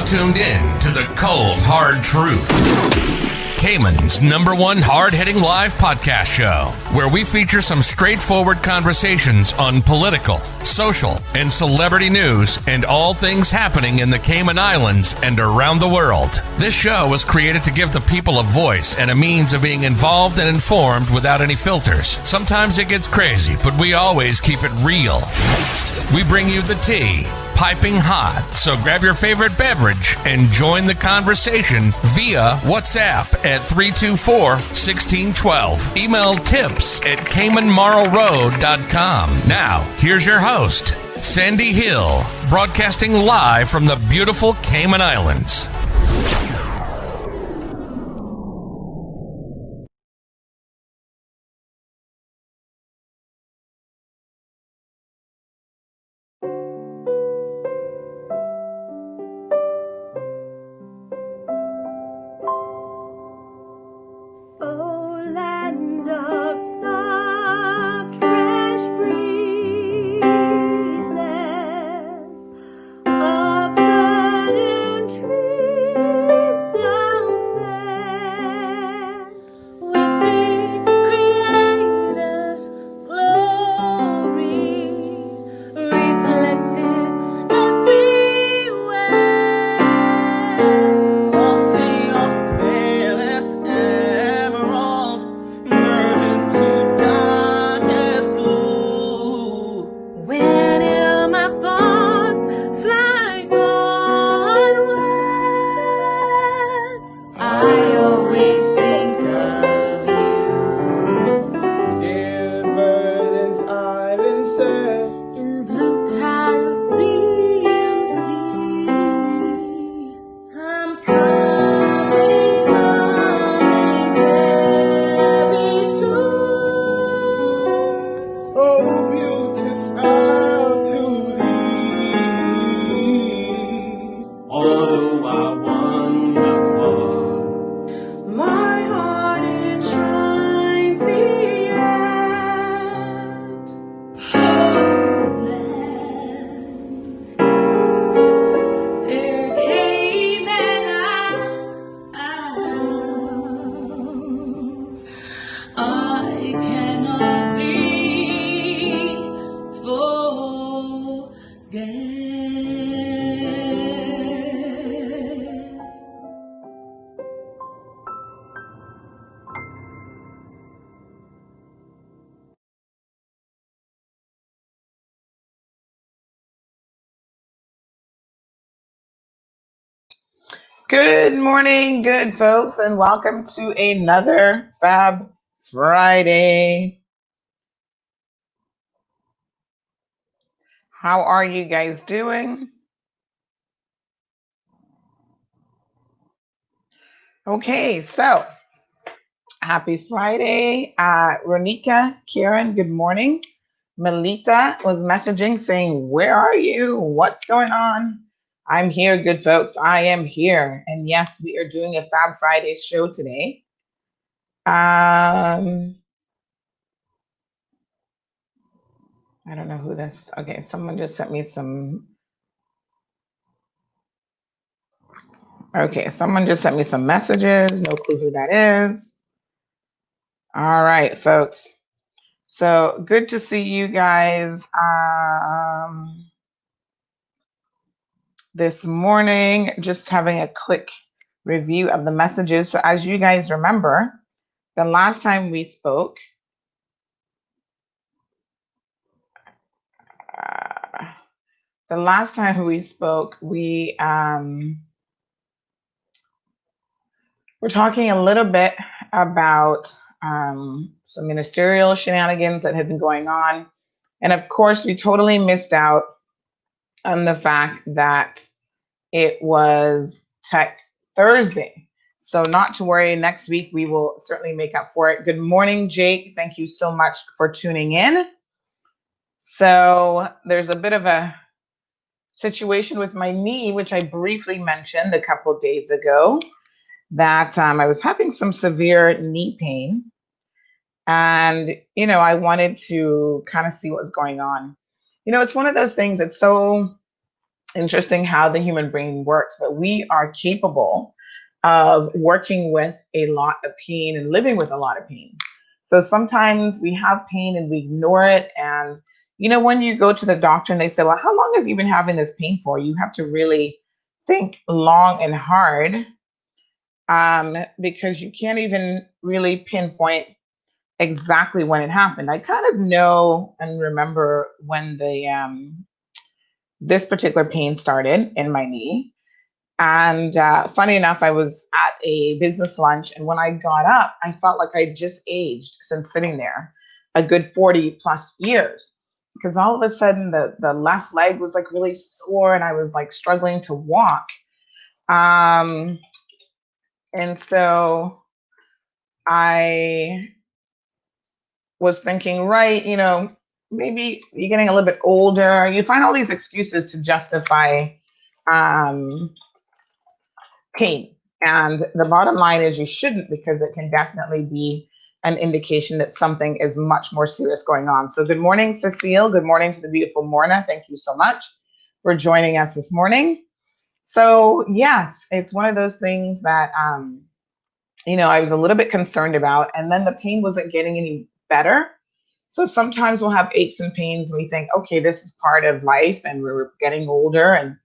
tuned in to The Cold Hard Truth, Cayman's #1 hard-hitting live podcast show, where we feature some straightforward conversations on political, social, and celebrity news and all things happening in the Cayman Islands and around the world. This show was created to give the people a voice and a means of being involved and informed without any filters. Sometimes it gets crazy, but we always keep it real. We bring you the tea, piping hot, so grab your favorite beverage and join the conversation via WhatsApp at 324-1612. Email tips@caymanmarlroad.com. Now, here's your host, Sandy Hill, broadcasting live from the beautiful Cayman Islands. Good morning, good folks, and welcome to another FAB Friday. How are you guys doing? Okay, so happy Friday. Ronika, Kieran, good morning. Melita was messaging saying, where are you? What's going on? I'm here, good folks. I am here. And yes, we are doing a FAB Friday show today. I don't know who this. Okay, someone just sent me some. Okay, someone just sent me some messages. No clue who that is. All right, folks. So good to see you guys this morning. Just having a quick review of the messages. So as you guys remember, the last time we spoke, we we're talking a little bit about some ministerial shenanigans that had been going on. And of course, we totally missed out on the fact that it was Tech Thursday. So not to worry, next week we will certainly make up for it. Good morning, Jake. Thank you so much for tuning in. So there's a bit of a situation with my knee, which I briefly mentioned a couple of days ago, that I was having some severe knee pain. And, I wanted to kind of see what was going on. It's one of those things that's so Interesting how the human brain works, but we are capable of working with a lot of pain and living with a lot of pain. So sometimes we have pain and we ignore it. And, when you go to the doctor and they say, well, how long have you been having this pain for? You have to really think long and hard, because you can't even really pinpoint exactly when it happened. I kind of know and remember when this particular pain started in my knee. And funny enough, I was at a business lunch, and when I got up, I felt like I just aged since sitting there a good 40 plus years. Because all of a sudden, the left leg was like really sore, and I was like struggling to walk. And so I was thinking, right, maybe you're getting a little bit older. You find all these excuses to justify um, pain. And the bottom line is you shouldn't, because it can definitely be an indication that something is much more serious going on. So good morning, Cecile. Good morning to the beautiful Morna. Thank you so much for joining us this morning. So yes, it's one of those things that, I was a little bit concerned about, and then the pain wasn't getting any better. So sometimes we'll have aches and pains and we think, okay, this is part of life and we're getting older and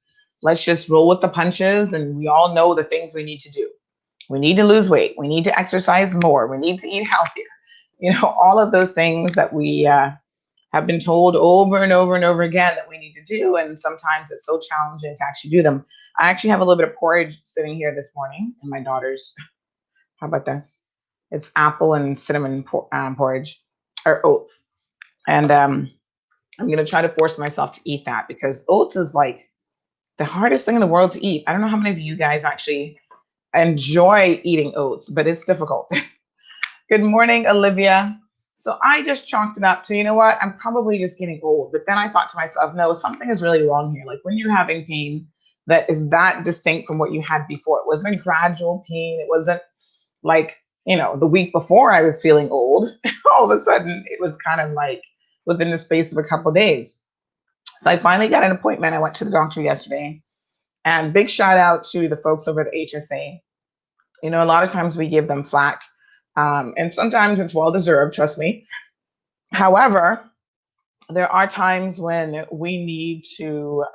let's just roll with the punches. And we all know the things we need to do. We need to lose weight. We need to exercise more. We need to eat healthier. All of those things that we have been told over and over and over again that we need to do. And sometimes it's so challenging to actually do them. I actually have a little bit of porridge sitting here this morning in my daughter's. How about this? It's apple and cinnamon porridge, or oats. And I'm going to try to force myself to eat that, because oats is like the hardest thing in the world to eat. I don't know how many of you guys actually enjoy eating oats, but it's difficult. Good morning, Olivia. So I just chalked it up to, you know what? I'm probably just getting old. But then I thought to myself, no, something is really wrong here. Like when you're having pain that is that distinct from what you had before. It wasn't a gradual pain. It wasn't like, the week before I was feeling old. All of a sudden, it was kind of like within the space of a couple of days. So I finally got an appointment. I went to the doctor yesterday, and big shout out to the folks over at the HSA. A lot of times we give them flack, and sometimes it's well deserved, trust me. However, there are times when we need to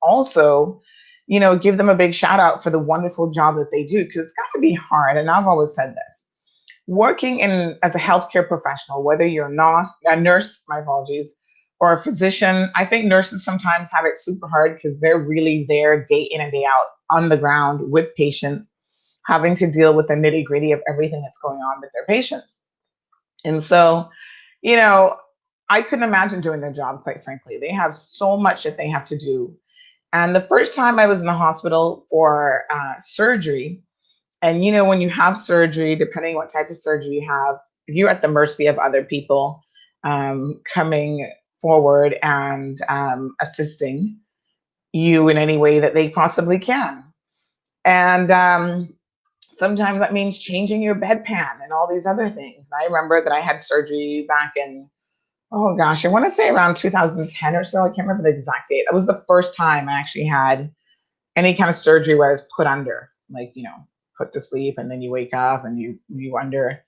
also, give them a big shout out for the wonderful job that they do, because it's got to be hard. And I've always said this. Working as a healthcare professional, whether you're a nurse, my apologies, or a physician, I think nurses sometimes have it super hard because they're really there day in and day out on the ground with patients, having to deal with the nitty gritty of everything that's going on with their patients. And so, I couldn't imagine doing their job, quite frankly. They have so much that they have to do. And the first time I was in the hospital for surgery, and when you have surgery, depending what type of surgery you have, you're at the mercy of other people coming forward and assisting you in any way that they possibly can. And sometimes that means changing your bedpan and all these other things. I remember that I had surgery back in, oh gosh, I want to say around 2010 or so. I can't remember the exact date. It was the first time I actually had any kind of surgery where I was put under, like, put to sleep and then you wake up and you under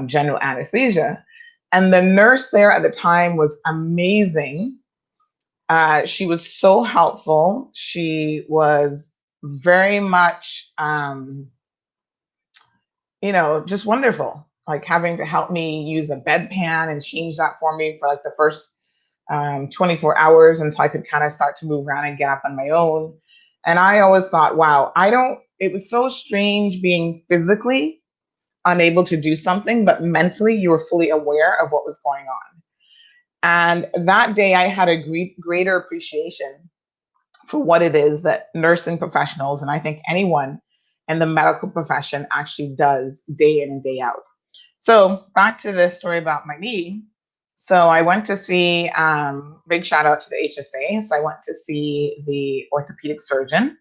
general anesthesia. And the nurse there at the time was amazing. She was so helpful. She was very much, just wonderful. Like having to help me use a bedpan and change that for me for like the first 24 hours until I could kind of start to move around and get up on my own. And I always thought, wow, it was so strange being physically unable to do something, but mentally you were fully aware of what was going on. And that day I had a greater appreciation for what it is that nursing professionals, and I think anyone in the medical profession, actually does day in and day out. So back to the story about my knee. So I went to see, big shout out to the HSA. So I went to see the orthopedic surgeon,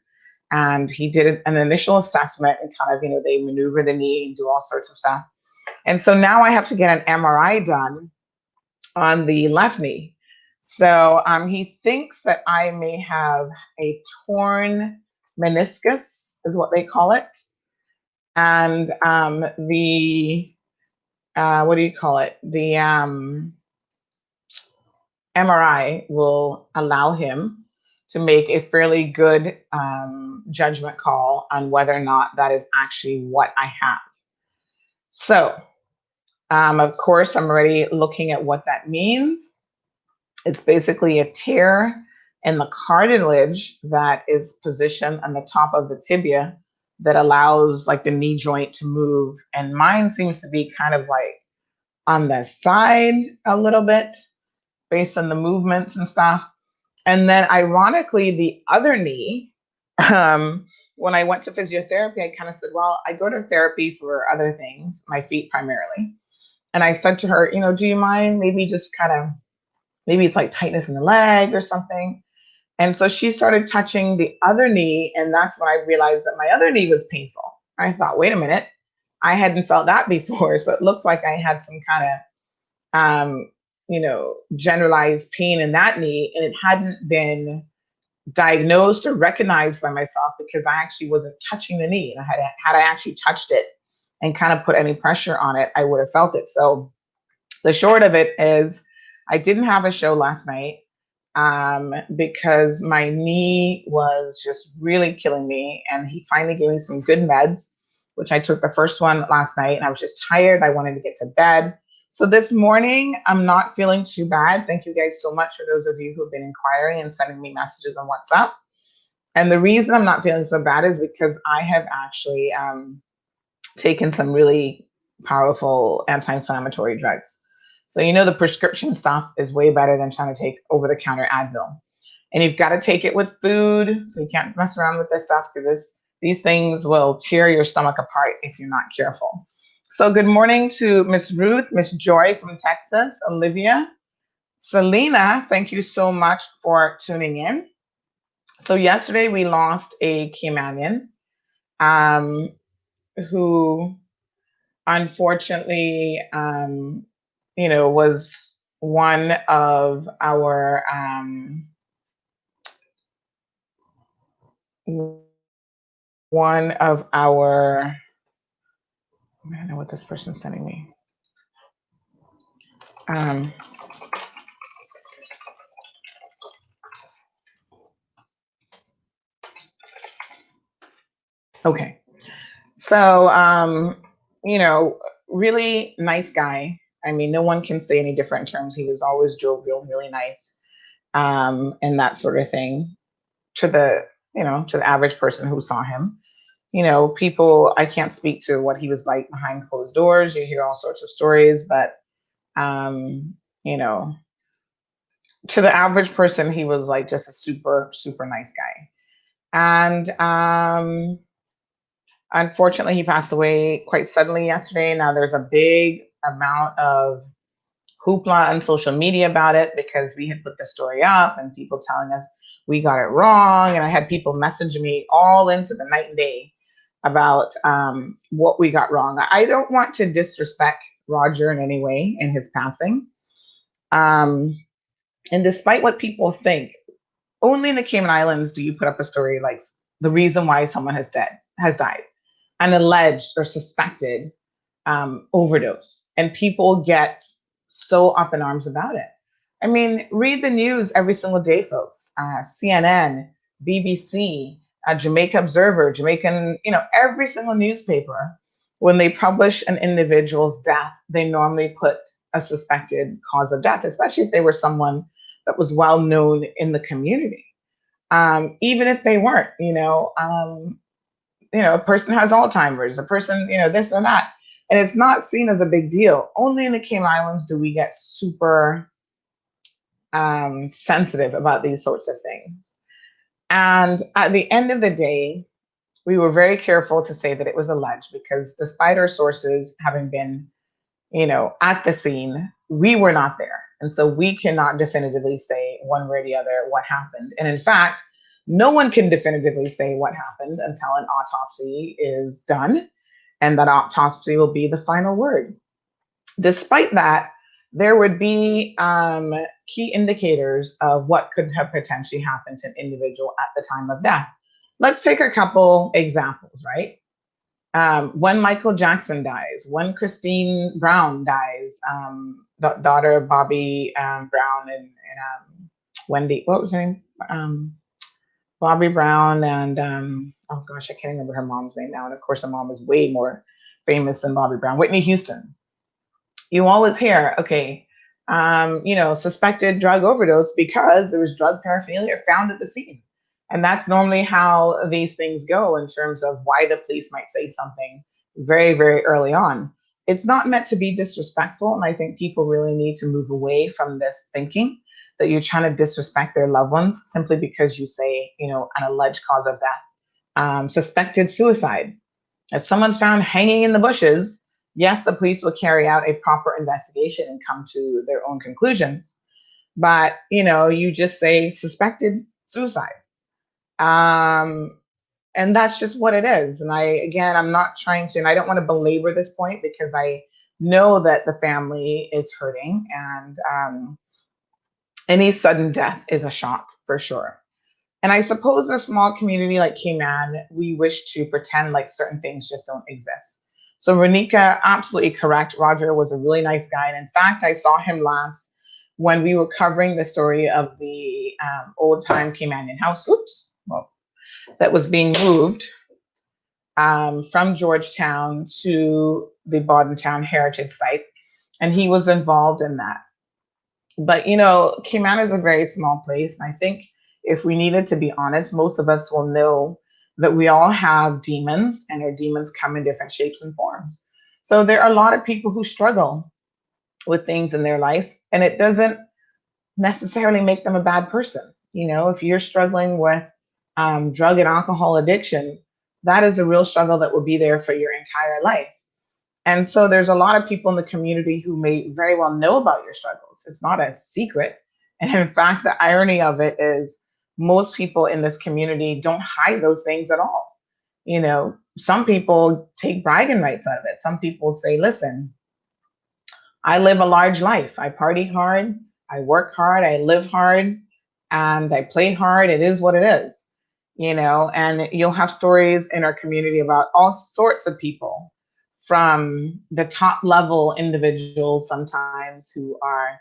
and he did an initial assessment and kind of, they maneuver the knee and do all sorts of stuff. And so now I have to get an MRI done on the left knee. So he thinks that I may have a torn meniscus, is what they call it. And the, what do you call it? The MRI will allow him to make a fairly good judgment call on whether or not that is actually what I have. So, of course, I'm already looking at what that means. It's basically a tear in the cartilage that is positioned on the top of the tibia that allows like the knee joint to move. And mine seems to be kind of like on the side a little bit based on the movements and stuff. And then ironically, the other knee, when I went to physiotherapy, I kind of said, well, I go to therapy for other things, my feet primarily. And I said to her, do you mind maybe just kind of, maybe it's like tightness in the leg or something. And so she started touching the other knee. And that's when I realized that my other knee was painful. I thought, wait a minute, I hadn't felt that before. So it looks like I had some kind of, generalized pain in that knee. And it hadn't been diagnosed or recognized by myself because I actually wasn't touching the knee. And had I actually touched it and kind of put any pressure on it, I would have felt it. So the short of it is I didn't have a show last night because my knee was just really killing me. And he finally gave me some good meds, which I took the first one last night. And I was just tired. I wanted to get to bed. So this morning, I'm not feeling too bad. Thank you guys so much for those of you who've been inquiring and sending me messages on WhatsApp. And the reason I'm not feeling so bad is because I have actually taken some really powerful anti-inflammatory drugs. So, the prescription stuff is way better than trying to take over-the-counter Advil. And you've got to take it with food. So you can't mess around with this stuff because these things will tear your stomach apart if you're not careful. So good morning to Miss Ruth, Miss Joy from Texas, Olivia, Selena, thank you so much for tuning in. So yesterday we lost a Caymanian who unfortunately, was one of our I don't know what this person's sending me. Okay. So, really nice guy. I mean, no one can say any different terms. He was always jovial, really nice, and that sort of thing to the average person who saw him. People, I can't speak to what he was like behind closed doors. You hear all sorts of stories, but, to the average person, he was like just a super, super nice guy. And unfortunately, he passed away quite suddenly yesterday. Now there's a big amount of hoopla on social media about it because we had put the story up and people telling us we got it wrong. And I had people message me all into the night and day about what we got wrong. I don't want to disrespect Roger in any way in his passing. And despite what people think, only in the Cayman Islands do you put up a story like the reason why someone has died, an alleged or suspected overdose. And people get so up in arms about it. I mean, read the news every single day, folks. CNN, BBC, Jamaica Observer, Jamaican, every single newspaper, when they publish an individual's death, they normally put a suspected cause of death, especially if they were someone that was well known in the community. Even if they weren't, a person has Alzheimer's, a person, this or that. And it's not seen as a big deal. Only in the Cayman Islands do we get super sensitive about these sorts of things. And at the end of the day, we were very careful to say that it was alleged because despite our sources having been, at the scene, we were not there. And so we cannot definitively say one way or the other what happened. And in fact, no one can definitively say what happened until an autopsy is done. And that autopsy will be the final word. Despite that, there would be key indicators of what could have potentially happened to an individual at the time of death. Let's take a couple examples, right? When Michael Jackson dies, when Christine Brown dies, daughter of Bobby Brown and Wendy, what was her name? Bobby Brown and oh gosh, I can't remember her mom's name now. And of course, her mom is way more famous than Bobby Brown. Whitney Houston. You always hear, okay, suspected drug overdose because there was drug paraphernalia found at the scene. And that's normally how these things go in terms of why the police might say something very, very early on. It's not meant to be disrespectful. And I think people really need to move away from this thinking that you're trying to disrespect their loved ones simply because you say, an alleged cause of death. Suspected suicide. If someone's found hanging in the bushes, yes, the police will carry out a proper investigation and come to their own conclusions. But, you just say suspected suicide. And that's just what it is. And I'm not trying to, and I don't want to belabor this point because I know that the family is hurting and any sudden death is a shock for sure. And I suppose in a small community like Cayman, we wish to pretend like certain things just don't exist. So Renika, absolutely correct. Roger was a really nice guy. And in fact, I saw him last when we were covering the story of the old time Caymanian house. That was being moved from Georgetown to the Bordentown Heritage Site. And he was involved in that. But, Cayman is a very small place. And I think if we needed to be honest, most of us will know that we all have demons and our demons come in different shapes and forms. So there are a lot of people who struggle with things in their lives, and it doesn't necessarily make them a bad person. If you're struggling with drug and alcohol addiction, that is a real struggle that will be there for your entire life. And so there's a lot of people in the community who may very well know about your struggles. It's not a secret. And in fact, the irony of it is most people in this community don't hide those things at all. Some people take bragging rights out of it. Some people say, listen, I live a large life. I party hard. I work hard. I live hard and I play hard. It is what it is, and you'll have stories in our community about all sorts of people from the top level individuals sometimes who are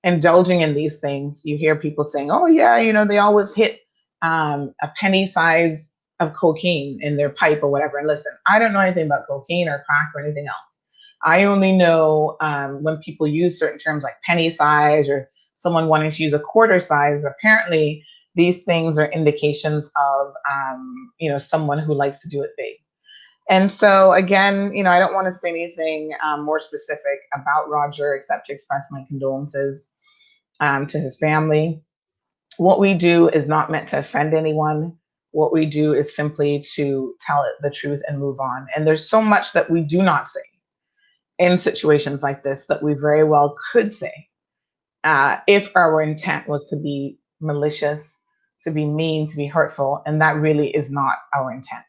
indulging in these things. You hear people saying, oh yeah, they always hit a penny size of cocaine in their pipe or whatever. And listen, I don't know anything about cocaine or crack or anything else. I only know when people use certain terms like penny size or someone wanting to use a quarter size, apparently these things are indications of, someone who likes to do it big. And so again, I don't want to say anything more specific about Roger except to express my condolences to his family. What we do is not meant to offend anyone. What we do is simply to tell it the truth and move on. And there's so much that we do not say in situations like this that we very well could say if our intent was to be malicious, to be mean, to be hurtful. And that really is not our intent.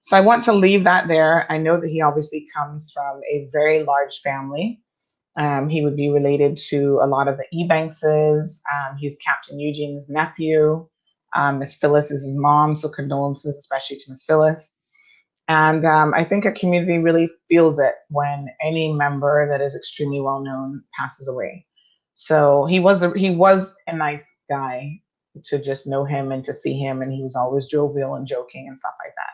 So I want to leave that there. I know that he obviously comes from a very large family. He would be related to a lot of the Ebankses. He's Captain Eugene's nephew. Miss Phyllis is his mom, so condolences, especially to Miss Phyllis. And I think a community really feels it when any member that is extremely well known passes away. So he was a nice guy to just know him and to see him, and he was always jovial and joking and stuff like that.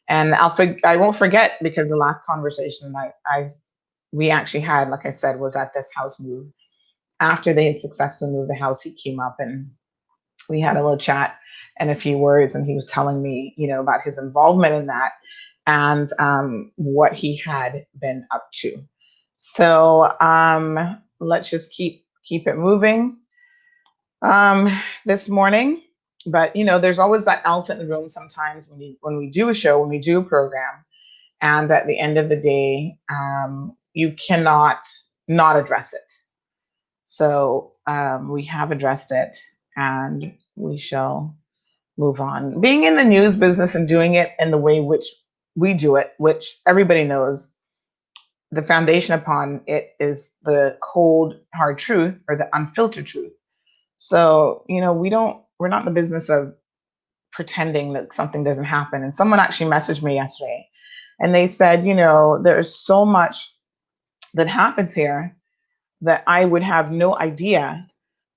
And I won't forget, because the last conversation we actually had, like I said, was at this house move. After they had successfully moved the house, he came up and we had a little chat and a few words, and he was telling me, about his involvement in that and what he had been up to. So let's just keep it moving this morning. But there's always that elephant in the room sometimes when we do a show, when we do a program, and at the end of the day, you cannot not address it. So we have addressed it, and we shall move on. Being in the news business and doing it in the way which we do it, which everybody knows, the foundation upon it is the cold, hard truth, or the unfiltered truth. So, we're not in the business of pretending that something doesn't happen. And someone actually messaged me yesterday and they said, there's so much that happens here that I would have no idea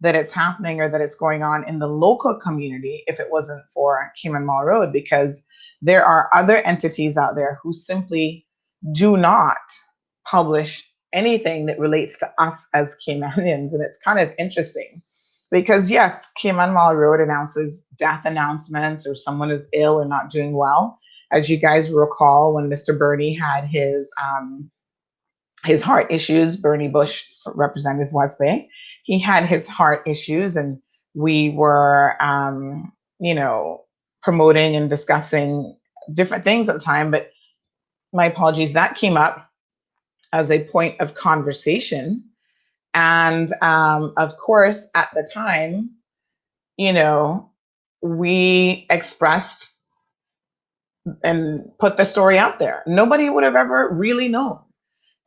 that it's happening or that it's going on in the local community if it wasn't for Cayman Mall Road, because there are other entities out there who simply do not publish anything that relates to us as Caymanians. And it's kind of interesting because, yes, Cayman Mall Road announces death announcements or someone is ill or not doing well. As you guys recall, when Mr. Bernie had his heart issues, Bernie Bush, Representative West Bay, he had his heart issues, and we were, promoting and discussing different things at the time. But my apologies, that came up as a point of conversation. And of course, at the time, we expressed and put the story out there. Nobody would have ever really known.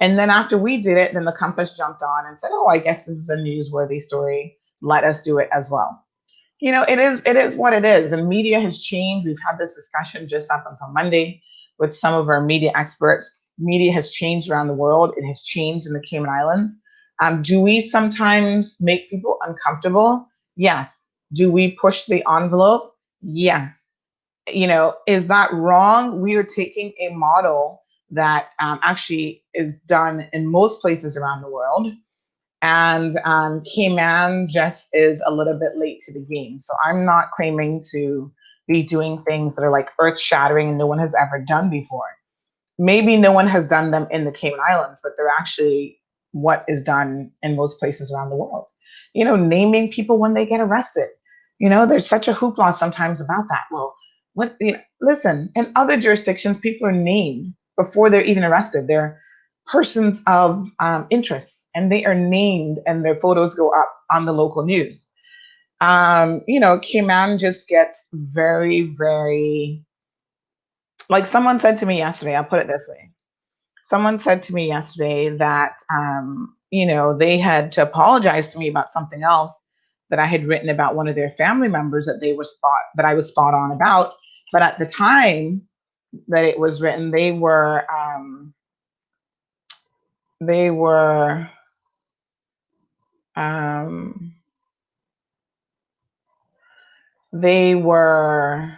And then after we did it, then the Compass jumped on and said, "Oh, I guess this is a newsworthy story. Let us do it as well." It is what it is. And media has changed. We've had this discussion just up until Monday with some of our media experts. Media has changed around the world. It has changed in the Cayman Islands. Do we sometimes make people uncomfortable? Yes. Do we push the envelope? Yes. Is that wrong? We are taking a model that actually is done in most places around the world. And Cayman just is a little bit late to the game. So I'm not claiming to be doing things that are like earth shattering and no one has ever done before. Maybe no one has done them in the Cayman Islands, but they're actually what is done in most places around the world. Naming people when they get arrested. There's such a hoopla sometimes about that. Well, listen, in other jurisdictions, people are named before they're even arrested. They're persons of interest, and they are named, and their photos go up on the local news. Cayman just gets very, very, like someone said to me yesterday, I'll put it this way. Someone said to me yesterday that, they had to apologize to me about something else that I had written about one of their family members that I was spot on about. But at the time that it was written, they were um, they were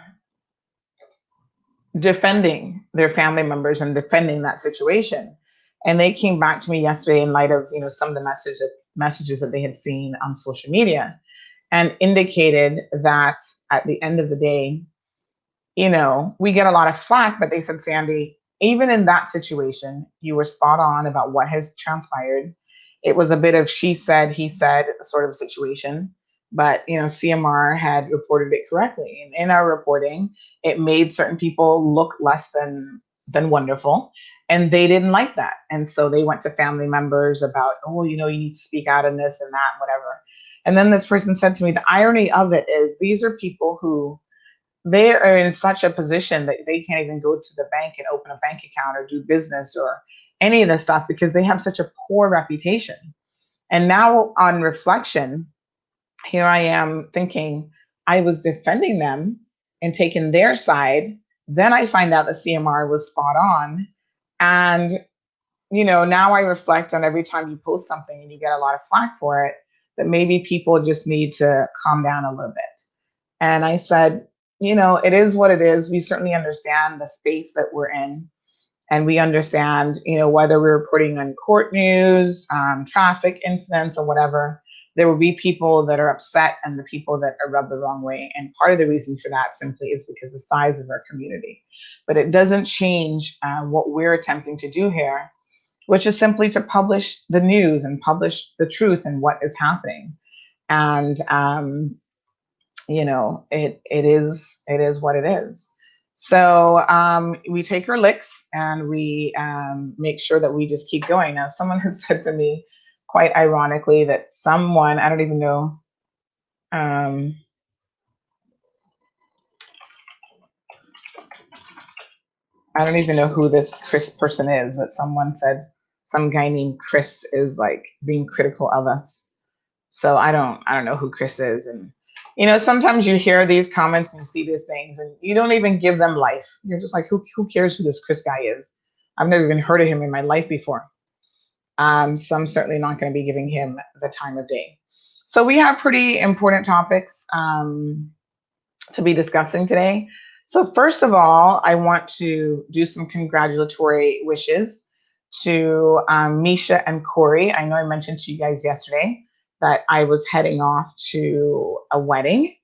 defending their family members and defending that situation. And they came back to me yesterday in light of, some of the messages that they had seen on social media, and indicated that at the end of the day, we get a lot of flack, but they said, "Sandy, even in that situation, you were spot on about what has transpired. It was a bit of she said, he said sort of situation, but CMR had reported it correctly. And in our reporting, it made certain people look less than wonderful, and they didn't like that. And so they went to family members about, oh, you need to speak out in this and that, whatever." And then this person said to me, the irony of it is these are people who they are in such a position that they can't even go to the bank and open a bank account or do business or any of this stuff because they have such a poor reputation. And now on reflection, here I am thinking I was defending them and taking their side. Then I find out the CMR was spot on. And, now I reflect on every time you post something and you get a lot of flack for it, that maybe people just need to calm down a little bit. And I said, it is what it is. We certainly understand the space that we're in. And we understand, whether we're reporting on court news, traffic incidents, or whatever, there will be people that are upset and the people that are rubbed the wrong way. And part of the reason for that simply is because of the size of our community. But it doesn't change what we're attempting to do here, which is simply to publish the news and publish the truth and what is happening. And it is what it is. So we take our licks and we make sure that we just keep going. Now, someone has said to me, quite ironically, that someone, I don't even know, I don't even know who this Chris person is, but someone said some guy named Chris is like being critical of us. So I don't know who Chris is. And sometimes you hear these comments and you see these things and you don't even give them life. You're just like, who cares who this Chris guy is? I've never even heard of him in my life before. So I'm certainly not going to be giving him the time of day. So we have pretty important topics to be discussing today. So first of all, I want to do some congratulatory wishes to Misha and Corey. I know I mentioned to you guys yesterday that I was heading off to a wedding,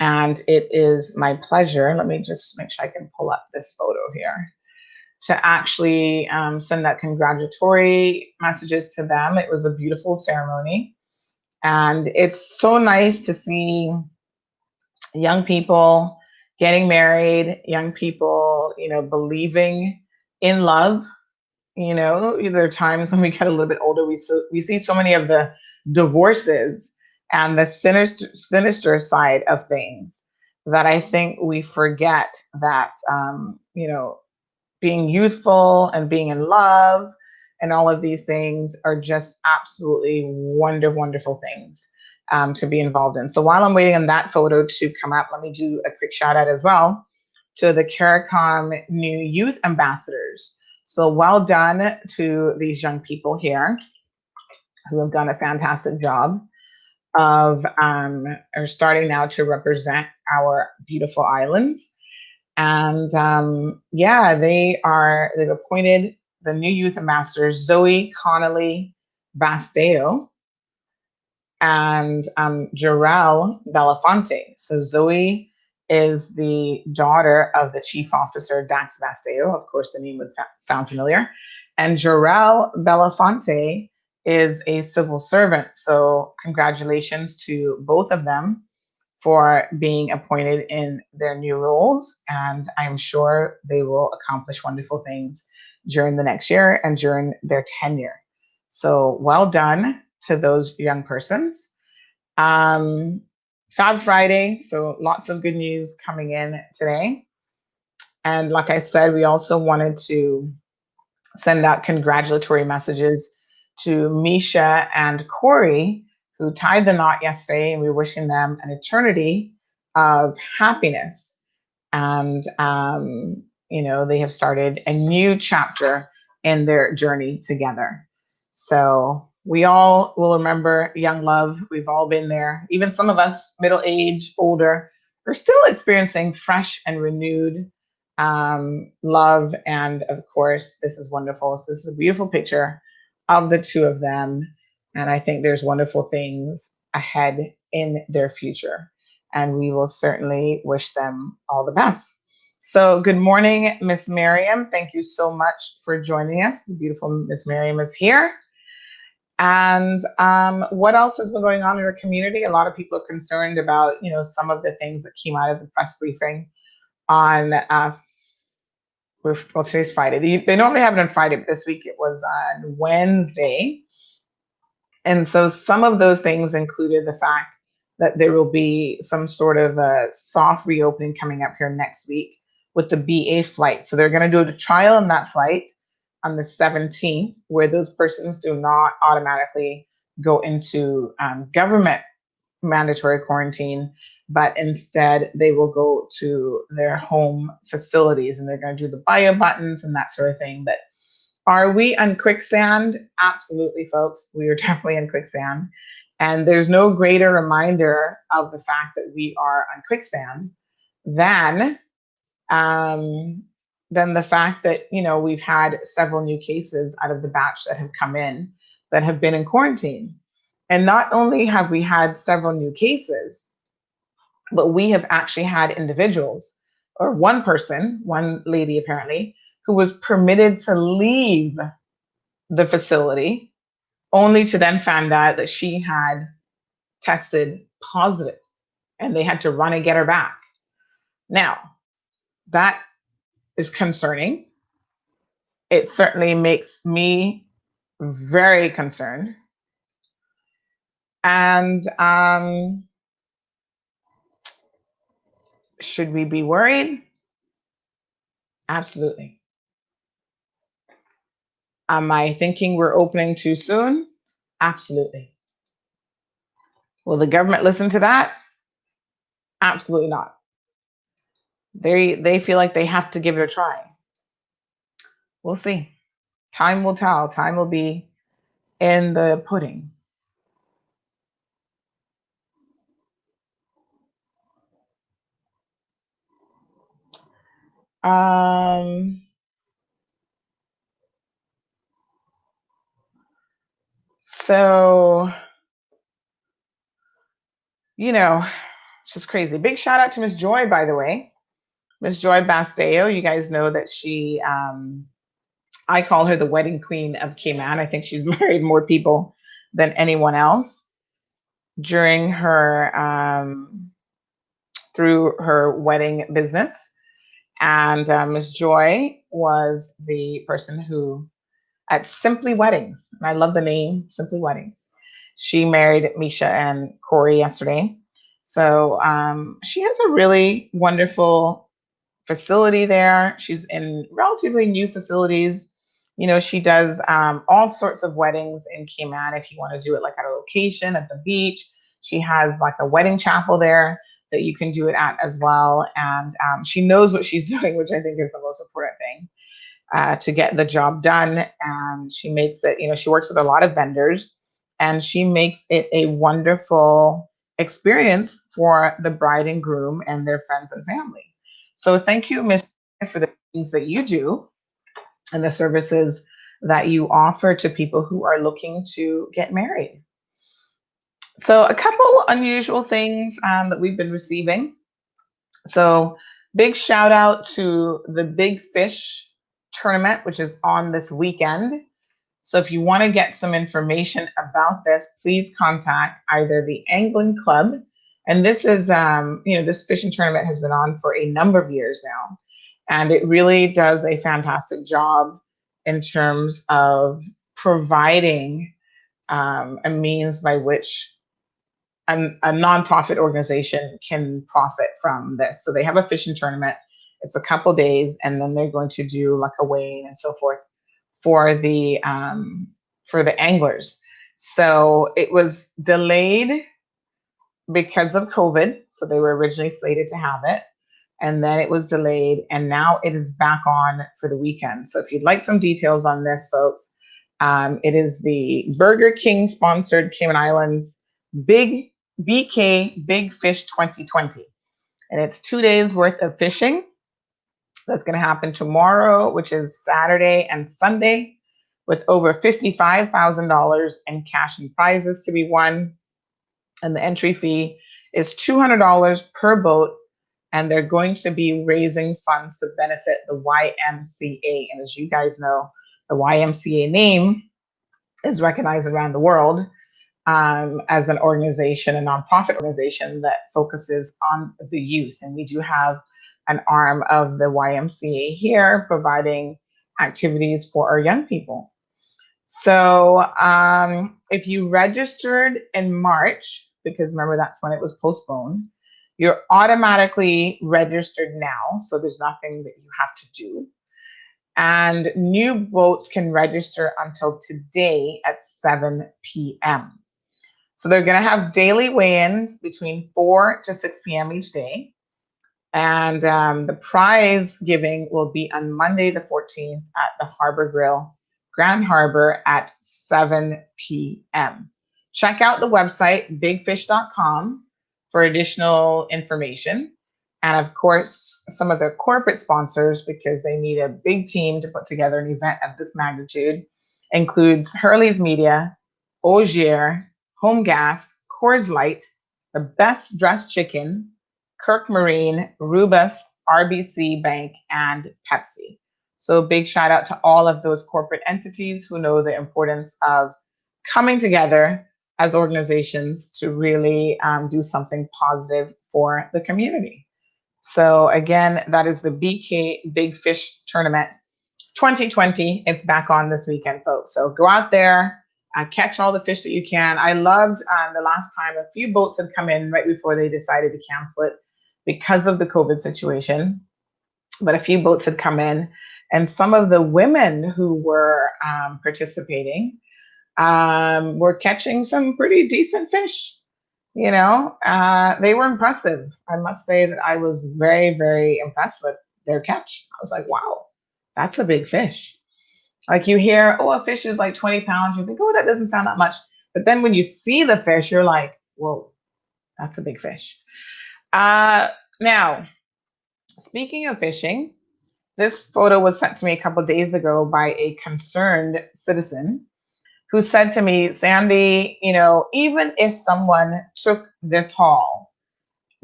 and it is my pleasure. Let me just make sure I can pull up this photo here to actually send out congratulatory messages to them. It was a beautiful ceremony, and it's so nice to see young people getting married, young people, believing in love. There are times when we get a little bit older, we see so many of the divorces and the sinister side of things that I think we forget that, being youthful and being in love and all of these things are just absolutely wonderful things to be involved in. So while I'm waiting on that photo to come up, let me do a quick shout out as well to the CARICOM new youth ambassadors. So well done to these young people here who have done a fantastic job of are starting now to represent our beautiful islands. And they've appointed the new youth ambassadors, Zoe Connolly Basteo and Jarrell Belafonte. So Zoe is the daughter of the chief officer, Dax Basteo. Of course, the name would sound familiar. And Jarrell Belafonte is a civil servant. So congratulations to both of them for being appointed in their new roles. And I'm sure they will accomplish wonderful things during the next year and during their tenure. So well done to those young persons. FAB Friday, so lots of good news coming in today. And like I said, we also wanted to send out congratulatory messages to Misha and Corey, who tied the knot yesterday, and we're wishing them an eternity of happiness. And, they have started a new chapter in their journey together. So we all will remember young love. We've all been there. Even some of us, middle age, older, are still experiencing fresh and renewed love. And of course, this is wonderful. So this is a beautiful picture of the two of them. And I think there's wonderful things ahead in their future. And we will certainly wish them all the best. So good morning, Miss Miriam. Thank you so much for joining us. The beautiful Miss Miriam is here. And what else has been going on in our community? A lot of people are concerned about, some of the things that came out of the press briefing on today's Friday. They normally have it on Friday, but this week it was on Wednesday. And so some of those things included the fact that there will be some sort of a soft reopening coming up here next week with the BA flight. So they're going to do a trial in that flight on the 17th, where those persons do not automatically go into government mandatory quarantine, but instead they will go to their home facilities and they're going to do the bio buttons and that sort of thing. But are we on quicksand? Absolutely, folks. We are definitely in quicksand. And there's no greater reminder of the fact that we are on quicksand than the fact that, we've had several new cases out of the batch that have come in that have been in quarantine. And not only have we had several new cases, but we have actually had individuals, or one person, one lady apparently, who was permitted to leave the facility only to then find out that she had tested positive and they had to run and get her back. Now, that is concerning. It certainly makes me very concerned. And should we be worried? Absolutely. Am I thinking we're opening too soon? Absolutely. Will the government listen to that? Absolutely not. They feel like they have to give it a try. We'll see. Time will tell. Time will be in the pudding. Um, so, it's just crazy. Big shout out to Miss Joy, by the way. Miss Joy Basteo. You guys know that I call her the wedding queen of Cayman. I think she's married more people than anyone else during through her wedding business. And Miss Joy was the person who, at Simply Weddings, and I love the name Simply Weddings, she married Misha and Corey yesterday. So she has a really wonderful facility there. She's in relatively new facilities. She does all sorts of weddings in Cayman. If you want to do it like at a location at the beach, she has like a wedding chapel there that you can do it at as well. And she knows what she's doing, which I think is the most important thing to get the job done. And she makes it, she works with a lot of vendors and she makes it a wonderful experience for the bride and groom and their friends and family. So thank you, Miss, for the things that you do and the services that you offer to people who are looking to get married. So a couple unusual things that we've been receiving. So big shout out to the Big Fish tournament, which is on this weekend. So if you want to get some information about this, please contact either the Angling Club. And this is, this fishing tournament has been on for a number of years now. And it really does a fantastic job in terms of providing a means by which a nonprofit organization can profit from this. So they have a fishing tournament. It's a couple days, and then they're going to do like a weigh-in and so forth for the anglers. So it was delayed because of COVID. So they were originally slated to have it, and then it was delayed, and now it is back on for the weekend. So if you'd like some details on this, folks, it is the Burger King sponsored Cayman Islands Big Fish 2020. And it's 2 days worth of fishing. That's going to happen tomorrow, which is Saturday and Sunday, with over $55,000 in cash and prizes to be won. And the entry fee is $200 per boat. And they're going to be raising funds to benefit the YMCA. And as you guys know, the YMCA name is recognized around the world as an organization, a nonprofit organization that focuses on the youth. And we do have an arm of the YMCA here providing activities for our young people. So if you registered in March, because remember that's when it was postponed, you're automatically registered now. So there's nothing that you have to do. And new boats can register until today at 7 p.m. So they're going to have daily weigh-ins between 4 to 6 p.m. each day. And the prize giving will be on Monday, the 14th at the Harbor Grill, Grand Harbor at 7 p.m. Check out the website, bigfish.com, for additional information. And of course, some of the corporate sponsors, because they need a big team to put together an event of this magnitude, includes Hurley's Media, Augier, Home Gas, Coors Light, The Best Dressed Chicken, Kirk Marine, Rubus, RBC Bank, and Pepsi. So big shout out to all of those corporate entities who know the importance of coming together as organizations to really do something positive for the community. So again, that is the BK Big Fish Tournament 2020. It's back on this weekend, folks. So go out there, catch all the fish that you can. I loved the last time a few boats had come in right before they decided to cancel it because of the COVID situation. But a few boats had come in, and some of the women who were participating were catching some pretty decent fish. They were impressive. I must say that I was very, very impressed with their catch. I was like, wow, that's a big fish. Like you hear, oh, a fish is like 20 pounds. You think, oh, that doesn't sound that much. But then when you see the fish, you're like, whoa, that's a big fish. Now, speaking of fishing, this photo was sent to me a couple of days ago by a concerned citizen who said to me, Sandy, even if someone took this haul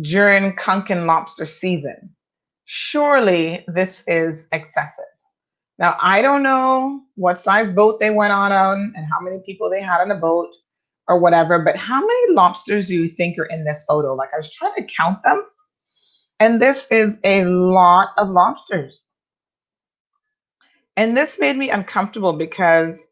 during conch and lobster season, surely this is excessive. Now, I don't know what size boat they went on and how many people they had on the boat or whatever, but how many lobsters do you think are in this photo? Like I was trying to count them, and this is a lot of lobsters. And this made me uncomfortable because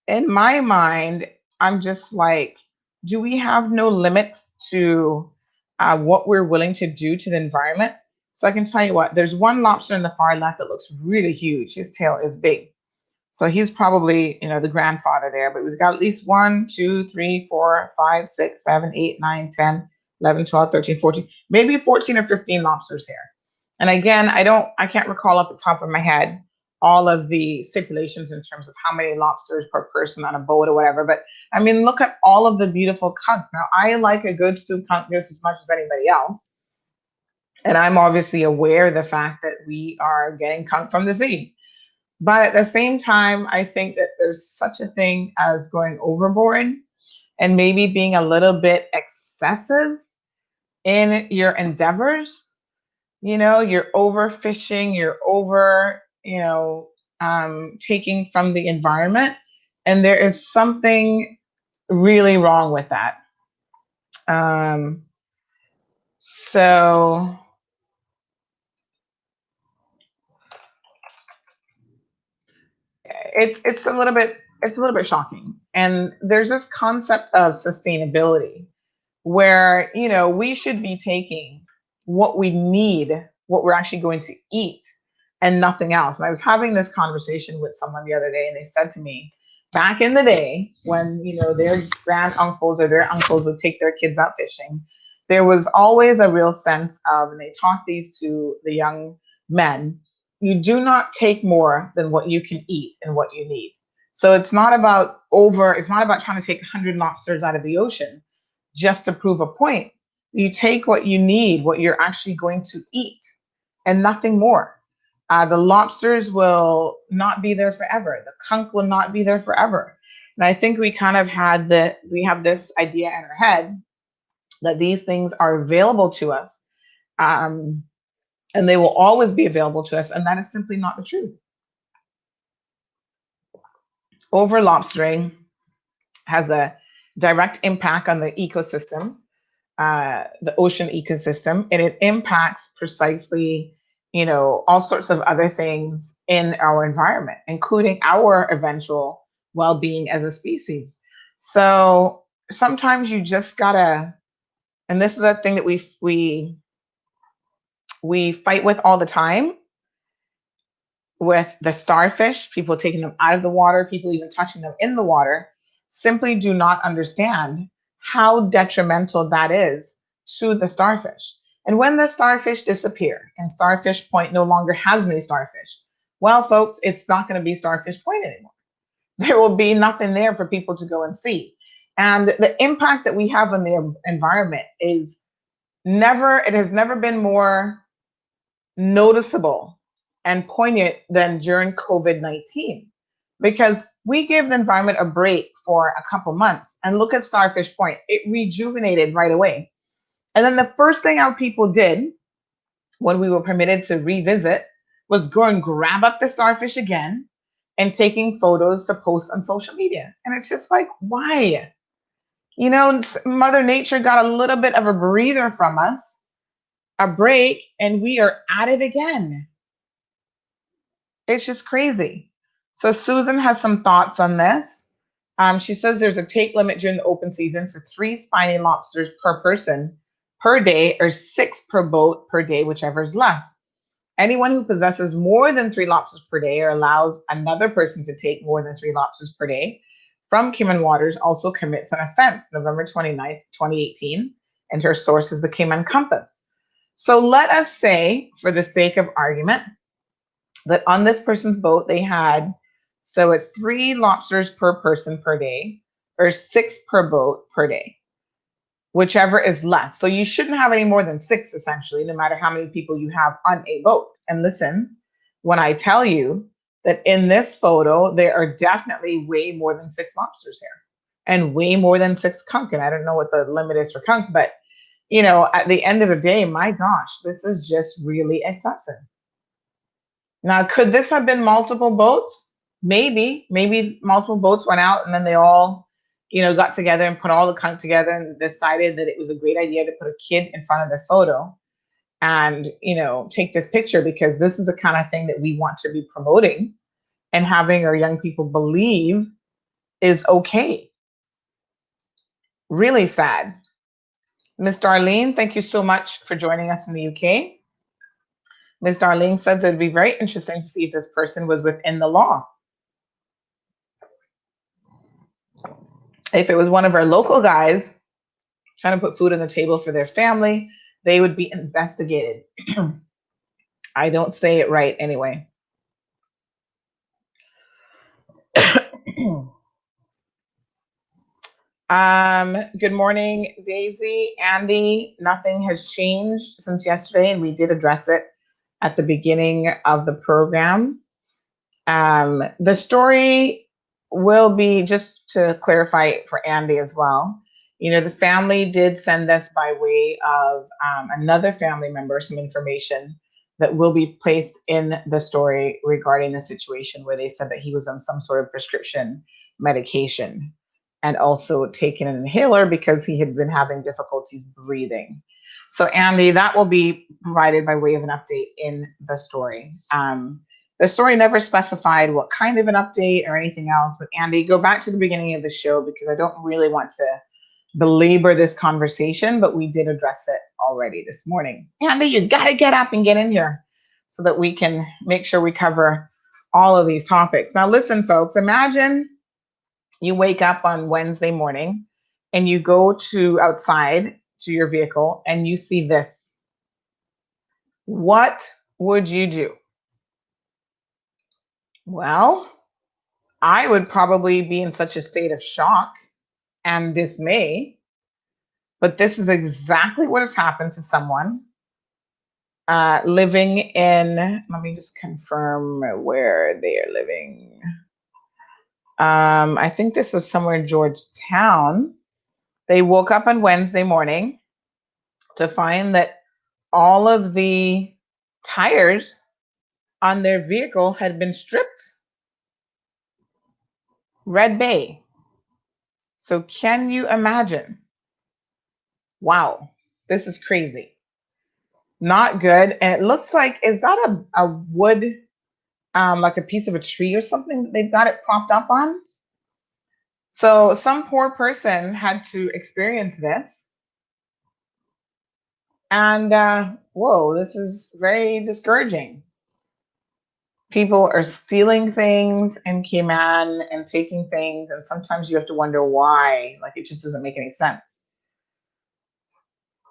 in my mind, I'm just like, do we have no limit to what we're willing to do to the environment? So I can tell you what, there's one lobster in the far left that looks really huge. His tail is big. So he's probably, the grandfather there, but we've got at least 1, 2, 3, 4, 5, 6, 7, 8, 9, 10, 11, 12, 13, 14, maybe 14 or 15 lobsters here. And again, I can't recall off the top of my head all of the stipulations in terms of how many lobsters per person on a boat or whatever. But I mean, look at all of the beautiful conch. Now, I like a good stew conch just as much as anybody else. And I'm obviously aware of the fact that we are getting conch from the sea. But at the same time, I think that there's such a thing as going overboard and maybe being a little bit excessive in your endeavors. You're overfishing, you're over, taking from the environment. And there is something really wrong with that. So it's a little bit shocking. And there's this concept of sustainability where we should be taking what we need, what we're actually going to eat, and nothing else. And I was having this conversation with someone the other day, and they said to me, back in the day when their grand uncles or their uncles would take their kids out fishing, there was always a real sense of, and they taught these to the young men, you do not take more than what you can eat and what you need. So it's not about trying to take 100 lobsters out of the ocean just to prove a point. You take what you need, what you're actually going to eat, and nothing more. The lobsters will not be there forever. The conch will not be there forever. And I think we kind of have this idea in our head that these things are available to us, and they will always be available to us, and that is simply not the truth. Over lobstering has a direct impact on the ecosystem, the ocean ecosystem, and it impacts precisely, all sorts of other things in our environment, including our eventual well-being as a species. So sometimes you just gotta, and this is a thing that we fight with all the time with the starfish, people taking them out of the water, people even touching them in the water, simply do not understand how detrimental that is to the starfish. And when the starfish disappear and Starfish Point no longer has any starfish, well, folks, it's not going to be Starfish Point anymore. There will be nothing there for people to go and see. And the impact that we have on the environment it has never been more noticeable and poignant than during COVID-19, because we gave the environment a break for a couple months, and look at Starfish Point. It rejuvenated right away. And then the first thing our people did when we were permitted to revisit was go and grab up the starfish again and taking photos to post on social media. And it's just like, why? Mother Nature got a little bit of a breather from us, a break, and we are at it again. It's just crazy. So Susan has some thoughts on this. She says there's a take limit during the open season for 3 spiny lobsters per person per day, or 6 per boat per day, whichever is less. Anyone who possesses more than 3 lobsters per day or allows another person to take more than 3 lobsters per day from Cayman Waters also commits an offense, November 29th, 2018, and her source is the Cayman Compass. So let us say, for the sake of argument, that on this person's boat they had, so it's 3 lobsters per person per day, or 6 per boat per day, whichever is less. So you shouldn't have any more than 6, essentially, no matter how many people you have on a boat. And listen, when I tell you that in this photo, there are definitely way more than 6 lobsters here and way more than 6 conch. And I don't know what the limit is for conch, but at the end of the day, my gosh, this is just really excessive. Now, could this have been multiple boats? Maybe multiple boats went out and then they all, got together and put all the conch together and decided that it was a great idea to put a kid in front of this photo and, take this picture, because this is the kind of thing that we want to be promoting and having our young people believe is okay. Really sad. Miss Darlene, thank you so much for joining us from the UK. Ms. Darlene says it'd be very interesting to see if this person was within the law. If it was one of our local guys trying to put food on the table for their family, they would be investigated. I don't say it right anyway. Good morning, Daisy, Andy. Nothing has changed since yesterday, and we did address it at the beginning of the program. The story will be, just to clarify for Andy as well, the family did send us by way of another family member some information that will be placed in the story regarding the situation where they said that he was on some sort of prescription medication and also taken an inhaler because he had been having difficulties breathing. So Andy, that will be provided by way of an update in the story. The story never specified what kind of an update or anything else, but Andy, go back to the beginning of the show because I don't really want to belabor this conversation, but we did address it already this morning. Andy, you gotta get up and get in here so that we can make sure we cover all of these topics. Now listen, folks, imagine you wake up on Wednesday morning and you go outside to your vehicle and you see this. What would you do? Well, I would probably be in such a state of shock and dismay, but this is exactly what has happened to someone living in, let me just confirm where they are living. I think this was somewhere in Georgetown. They woke up on Wednesday morning to find that all of the tires on their vehicle had been stripped. Red Bay. So can you imagine? Wow, this is crazy. Not good. And it looks like, is that a wood, like a piece of a tree or something that they've got it propped up on? So some poor person had to experience this. And whoa, this is very discouraging. People are stealing things in Cayman and taking things, and sometimes you have to wonder why. Like, it just doesn't make any sense.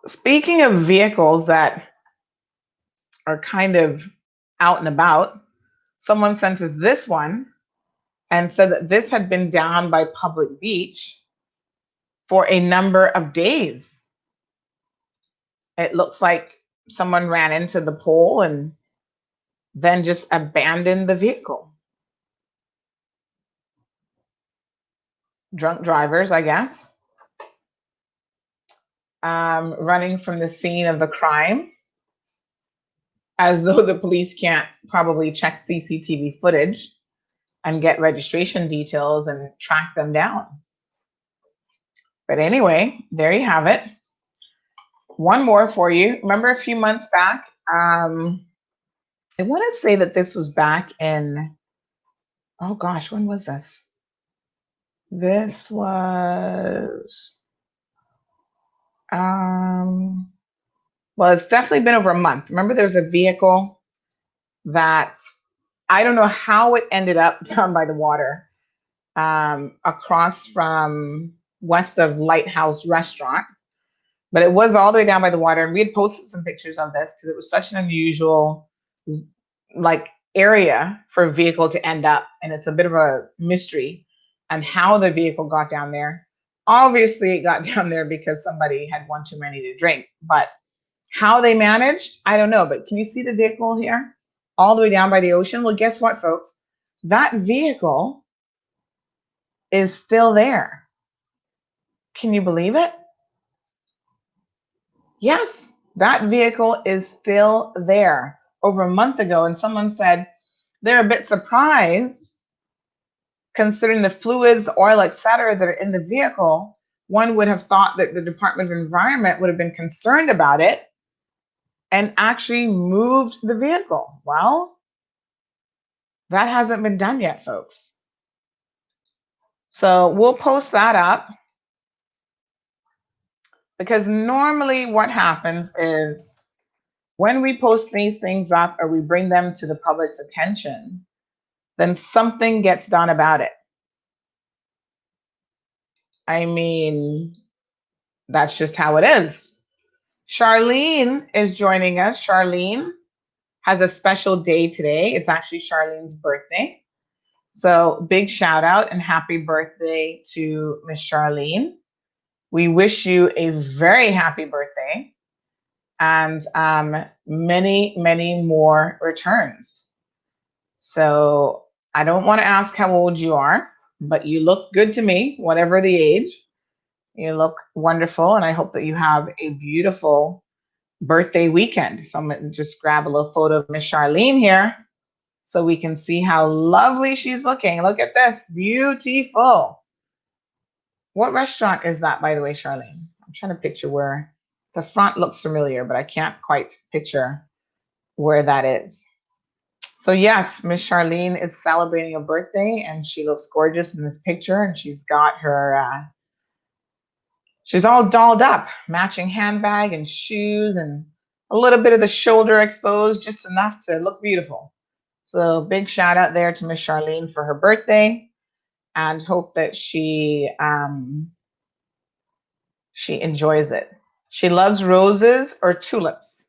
Speaking of vehicles that are kind of out and about, someone sent us this one and said that this had been down by Public Beach for a number of days. It looks like someone ran into the pole and then just abandoned the vehicle. Drunk drivers, I guess. Running from the scene of the crime, as though the police can't probably check CCTV footage and get registration details and track them down. But anyway, there you have it. One more for you. Remember a few months back, I want to say that this was back in, oh gosh, when was this? This was, well, it's definitely been over a month. Remember there's a vehicle that, I don't know how it ended up down by the water, across from west of Lighthouse Restaurant. But it was all the way down by the water. And we had posted some pictures of this because it was such an unusual like area for a vehicle to end up. And it's a bit of a mystery on how the vehicle got down there. Obviously, it got down there because somebody had one too many to drink. But how they managed, I don't know. But can you see the vehicle here? All the way down by the ocean? Well, guess what, folks? That vehicle is still there. Can you believe it? Yes, that vehicle is still there over a month ago. And someone said they're a bit surprised considering the fluids, the oil, etc., that are in the vehicle. One would have thought that the Department of Environment would have been concerned about it and actually moved the vehicle. Well, that hasn't been done yet, folks. So we'll post that up because normally what happens is when we post these things up or we bring them to the public's attention, then something gets done about it. I mean, that's just how it is. Charlene is joining us. Charlene has a special day today. It's actually Charlene's birthday. So big shout out and happy birthday to Miss Charlene. We wish you a very happy birthday and many, many more returns. So I don't want to ask how old you are, but you look good to me, whatever the age. You look wonderful, and I hope that you have a beautiful birthday weekend. So I'm going to just grab a little photo of Miss Charlene here so we can see how lovely she's looking. Look at this, beautiful. What restaurant is that, by the way, Charlene? I'm trying to picture where the front looks familiar, but I can't quite picture where that is. So yes, Miss Charlene is celebrating a birthday and she looks gorgeous in this picture, and she's got her, she's all dolled up, matching handbag and shoes and a little bit of the shoulder exposed, just enough to look beautiful. So big shout out there to Miss Charlene for her birthday, and hope that she enjoys it. She loves roses or tulips.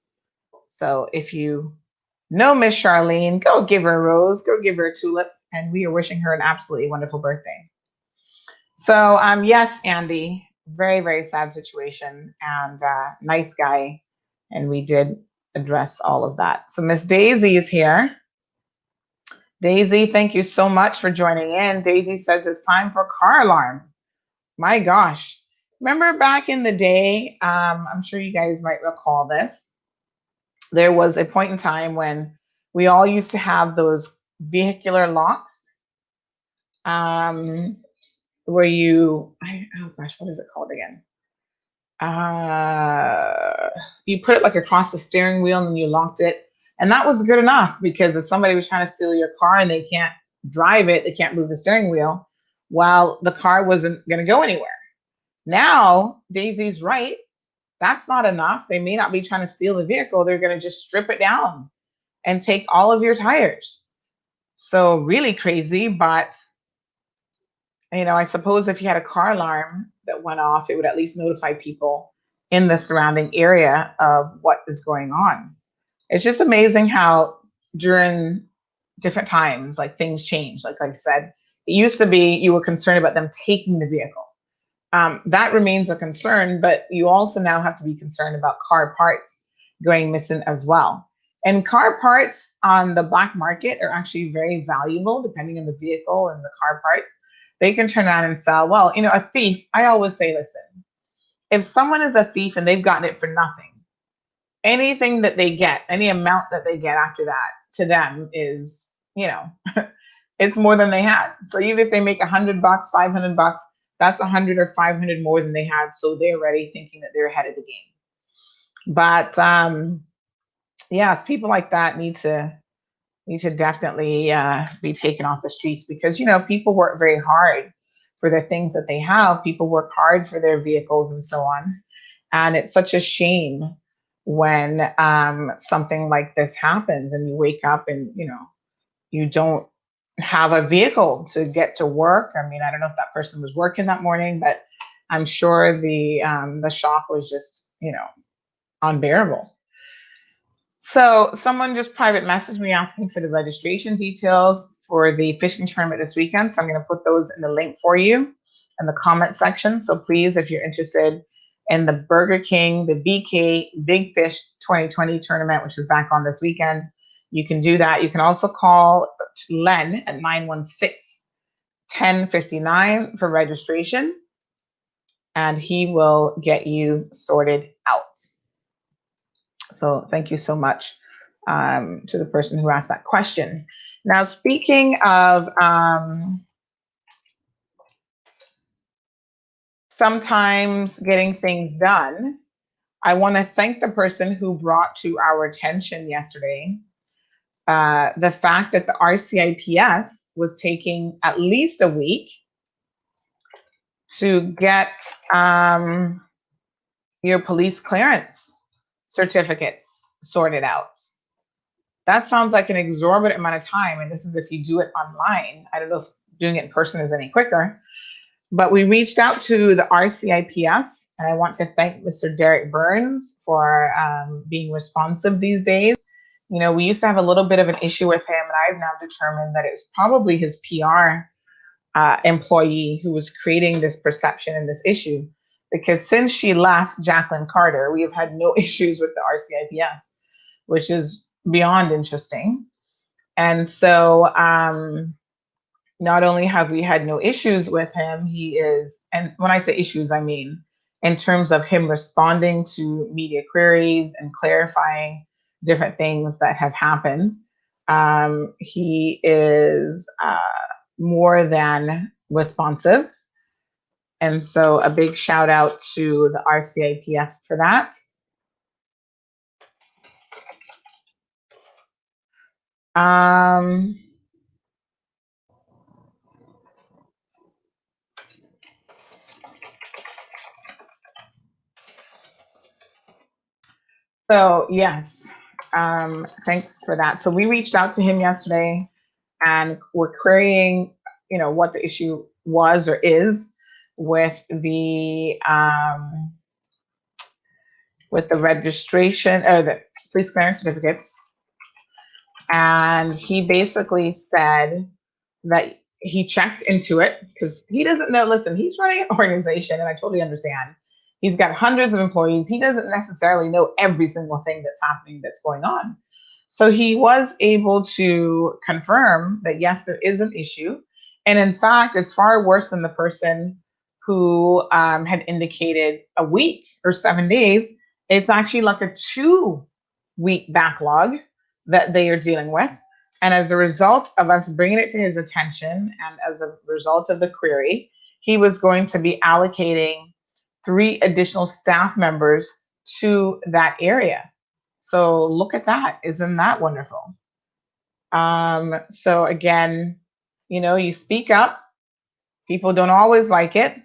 So if you know Miss Charlene, go give her a rose, go give her a tulip, and we are wishing her an absolutely wonderful birthday. So yes, Andy, very, very sad situation, and nice guy, and we did address all of that. So Miss Daisy is here. Daisy, thank you so much for joining in. Daisy says it's time for car alarm. My gosh. Remember back in the day, I'm sure you guys might recall this, there was a point in time when we all used to have those vehicular locks where you, oh gosh, what is it called again? You put it like across the steering wheel and then you locked it. And that was good enough, because if somebody was trying to steal your car and they can't drive it, they can't move the steering wheel, well, the car wasn't going to go anywhere. Now, Daisy's right. That's not enough. They may not be trying to steal the vehicle. They're going to just strip it down and take all of your tires. So really crazy, but I suppose if you had a car alarm that went off, it would at least notify people in the surrounding area of what is going on. It's just amazing how during different times, like things change. Like I said, it used to be you were concerned about them taking the vehicle. That remains a concern, but you also now have to be concerned about car parts going missing as well. And car parts on the black market are actually very valuable depending on the vehicle and the car parts. They can turn around and sell. Well, a thief, I always say, listen, if someone is a thief and they've gotten it for nothing, anything that they get, any amount that they get after that, to them is, it's more than they had. So even if they make $100, $500, that's 100 or 500 more than they had. So they're already thinking that they're ahead of the game. But yes, people like that need to definitely be taken off the streets, because people work very hard for the things that they have. People work hard for their vehicles and so on, and it's such a shame when something like this happens and you wake up and you don't have a vehicle to get to work. I mean, I don't know if that person was working that morning, but I'm sure the shock was just, unbearable. So someone just private messaged me asking for the registration details for the fishing tournament this weekend. So I'm going to put those in the link for you in the comment section. So please, if you're interested in the Burger King, the BK Big Fish 2020 tournament, which is back on this weekend, you can do that. You can also call Len at 916-1059 for registration, and he will get you sorted out. So thank you so much to the person who asked that question. Now, speaking of sometimes getting things done, I want to thank the person who brought to our attention yesterday the fact that the RCIPS was taking at least a week to get your police clearance certificates sorted out. That sounds like an exorbitant amount of time. And this is if you do it online. I don't know if doing it in person is any quicker. But we reached out to the RCIPS, and I want to thank Mr. Derek Burns for being responsive these days. We used to have a little bit of an issue with him, and I've now determined that it was probably his PR employee who was creating this perception and this issue. Because since she left, Jacqueline Carter, we have had no issues with the RCIPS, which is beyond interesting. And so not only have we had no issues with him, and when I say issues, I mean in terms of him responding to media queries and clarifying different things that have happened. He is more than responsive. And so a big shout out to the RCIPS for that. So yes, thanks for that. So we reached out to him yesterday, and we're querying, what the issue was or is with the registration or the police clearance certificates. And he basically said that he checked into it because he doesn't know. Listen, he's running an organization, and I totally understand. He's got hundreds of employees. He doesn't necessarily know every single thing that's happening, that's going on. So he was able to confirm that, yes, there is an issue. And in fact, it's far worse than the person who had indicated a week or 7 days. It's actually like a 2-week backlog that they are dealing with. And as a result of us bringing it to his attention, and as a result of the query, he was going to be allocating 3 additional staff members to that area. So look at that. Isn't that wonderful? So again, you speak up. People don't always like it,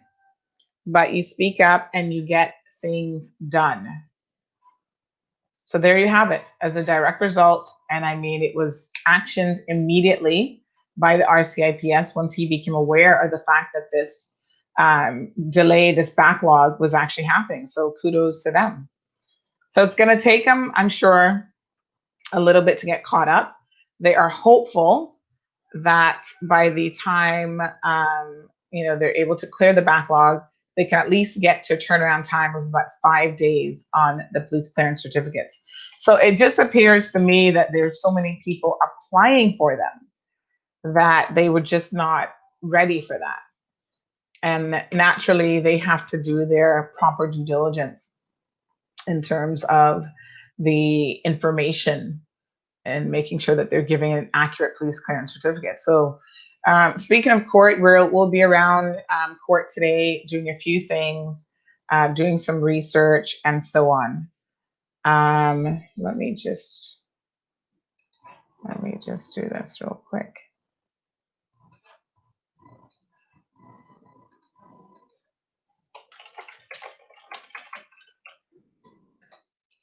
but you speak up and you get things done. So there you have it as a direct result. And I mean, it was actioned immediately by the RCIPS once he became aware of the fact that this delay, this backlog was actually happening. So kudos to them. So it's going to take them, I'm sure, a little bit to get caught up. They are hopeful that by the time, they're able to clear the backlog, they can at least get to a turnaround time of about 5 days on the police clearance certificates. So it just appears to me that there's so many people applying for them that they were just not ready for that. And naturally, they have to do their proper due diligence in terms of the information and making sure that they're giving an accurate police clearance certificate. So speaking of court, we'll be around court today doing a few things, doing some research and so on. Let me just do this real quick.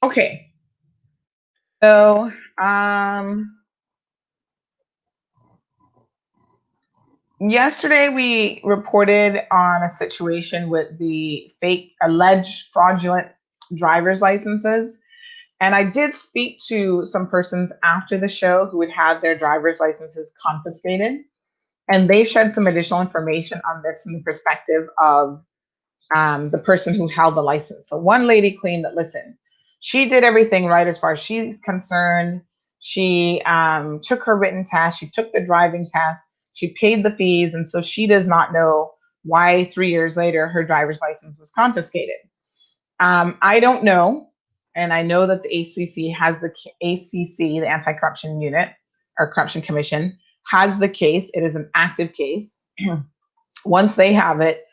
Okay. So Yesterday, we reported on a situation with the fake, alleged fraudulent driver's licenses. And I did speak to some persons after the show who had had their driver's licenses confiscated. And they shed some additional information on this from the perspective of the person who held the license. So one lady claimed that, listen, she did everything right as far as she's concerned. She took her written test, she took the driving test, she paid the fees, and so she does not know why 3 years later her driver's license was confiscated. I don't know, and I know that the ACC has the Anti-Corruption Unit or Corruption Commission has the case. It is an active case. Once they have it,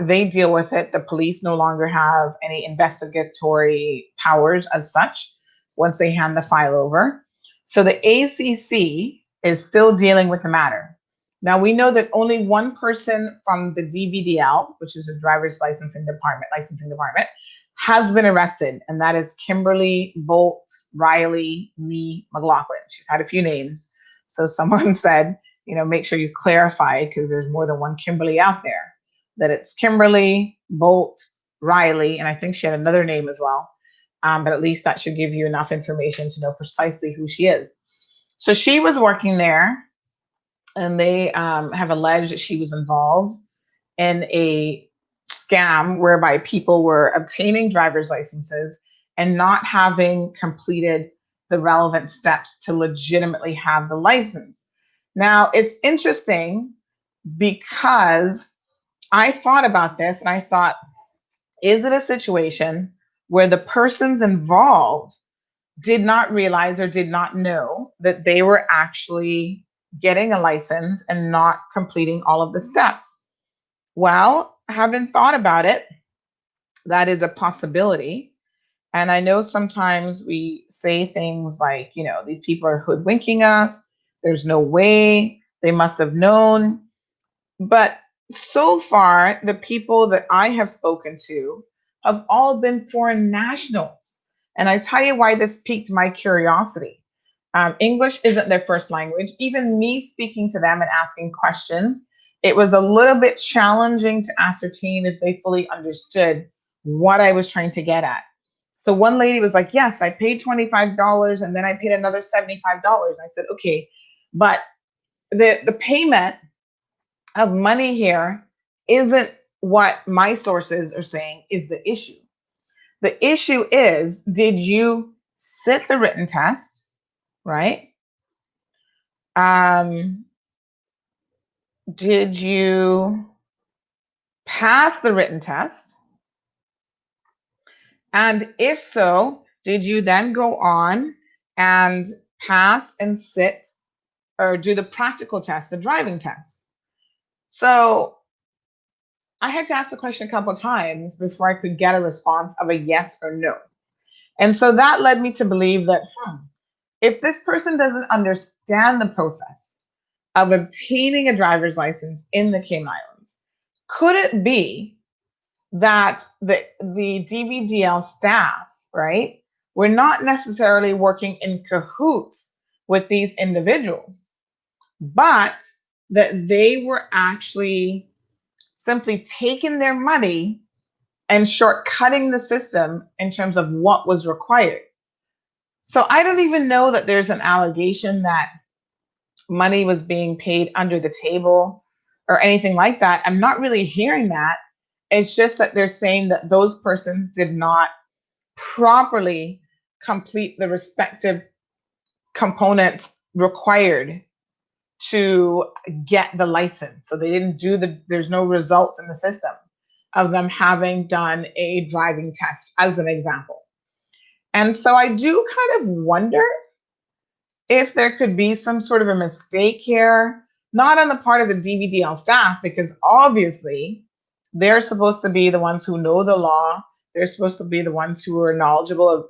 they deal with it. The police no longer have any investigatory powers as such once they hand the file over. So the ACC is still dealing with the matter. Now, we know that only one person from the DVDL, which is a driver's licensing department, has been arrested, and that is Kimberly Bolt Riley Lee McLaughlin. She's had a few names. So someone said, make sure you clarify, because there's more than one Kimberly out there, that it's Kimberly Bolt Riley, and I think she had another name as well. But at least that should give you enough information to know precisely who she is. So she was working there, and they have alleged that she was involved in a scam whereby people were obtaining driver's licenses and not having completed the relevant steps to legitimately have the license. Now, it's interesting because I thought about this and I thought, is it a situation where the persons involved did not realize or did not know that they were actually getting a license and not completing all of the steps? Well, having thought about it, that is a possibility. And I know sometimes we say things like, these people are hoodwinking us. There's no way, they must have known. But so far, the people that I have spoken to have all been foreign nationals. And I tell you why this piqued my curiosity. English isn't their first language. Even me speaking to them and asking questions, it was a little bit challenging to ascertain if they fully understood what I was trying to get at. So one lady was like, yes, I paid $25 and then I paid another $75. I said, okay, but the payment of money here isn't what my sources are saying is the issue. The issue is, did you sit the written test, right? Did you pass the written test? And if so, did you then go on and pass and sit or do the practical test, the driving test? So I had to ask the question a couple of times before I could get a response of a yes or no. And so that led me to believe that if this person doesn't understand the process of obtaining a driver's license in the Cayman Islands, could it be that the DVDL staff, right, were not necessarily working in cahoots with these individuals, but that they were actually simply taking their money and shortcutting the system in terms of what was required? So I don't even know that there's an allegation that money was being paid under the table or anything like that. I'm not really hearing that. It's just that they're saying that those persons did not properly complete the respective components required to get the license. So they didn't do there's no results in the system of them having done a driving test, as an example. And so I do kind of wonder if there could be some sort of a mistake here, not on the part of the DVDL staff, because obviously they're supposed to be the ones who know the law. They're supposed to be the ones who are knowledgeable of,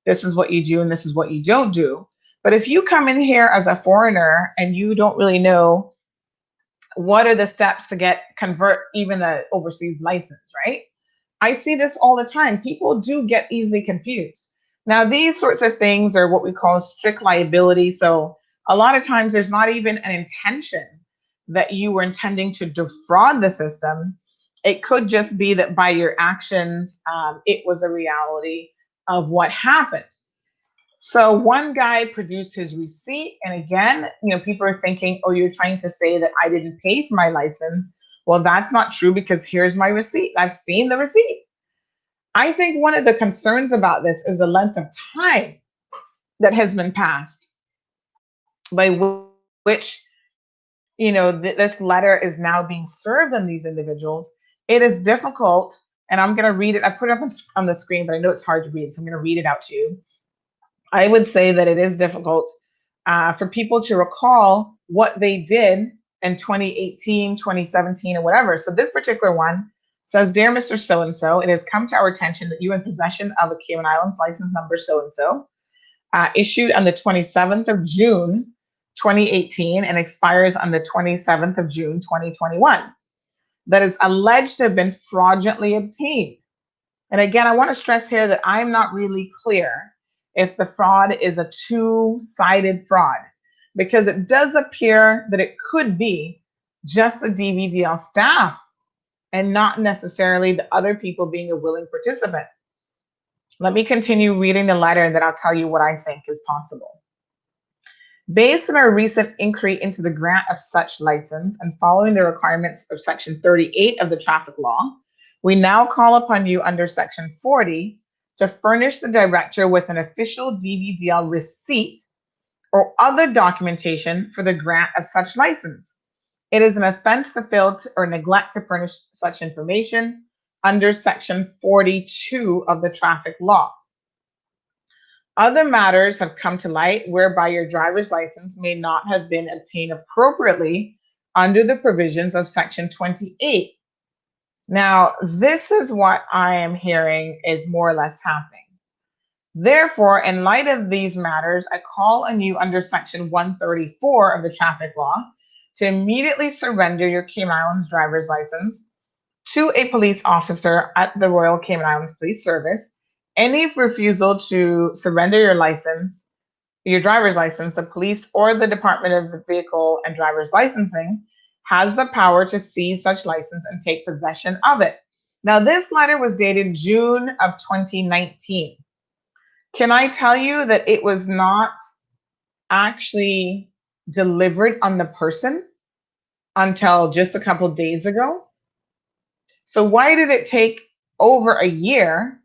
this is what you do and this is what you don't do. But if you come in here as a foreigner and you don't really know what are the steps to convert even an overseas license, right? I see this all the time. People do get easily confused. Now, these sorts of things are what we call strict liability. So a lot of times there's not even an intention that you were intending to defraud the system. It could just be that by your actions, it was a reality of what happened. So one guy produced his receipt, and again, people are thinking, oh, you're trying to say that I didn't pay for my license. Well, that's not true, because here's my receipt. I've seen the receipt. I think one of the concerns about this is the length of time that has been passed by which, this letter is now being served on these individuals. It is difficult, and I'm going to read it. I put it up on the screen, but I know it's hard to read, so I'm going to read it out to you. I would say that it is difficult for people to recall what they did in 2018, 2017, or whatever. So this particular one says, Dear Mr. So-and-so, it has come to our attention that you are in possession of a Cayman Islands license number so-and-so, issued on the 27th of June, 2018, and expires on the 27th of June, 2021, that is alleged to have been fraudulently obtained. And again, I want to stress here that I'm not really clear if the fraud is a two-sided fraud, because it does appear that it could be just the DVDL staff and not necessarily the other people being a willing participant. Let me continue reading the letter, and then I'll tell you what I think is possible. Based on our recent inquiry into the grant of such license and following the requirements of Section 38 of the traffic law, we now call upon you under Section 40 to furnish the director with an official DVDL receipt or other documentation for the grant of such license. It is an offense to fail or neglect to furnish such information under Section 42 of the traffic law. Other matters have come to light whereby your driver's license may not have been obtained appropriately under the provisions of Section 28. Now, this is what I am hearing is more or less happening. Therefore, in light of these matters, I call on you under Section 134 of the traffic law to immediately surrender your Cayman Islands driver's license to a police officer at the Royal Cayman Islands Police Service. Any refusal to surrender your license, your driver's license, the police or the Department of Vehicle and Driver's Licensing has the power to seize such license and take possession of it. Now, this letter was dated June of 2019. Can I tell you that it was not actually delivered on the person until just a couple of days ago? So why did it take over a year,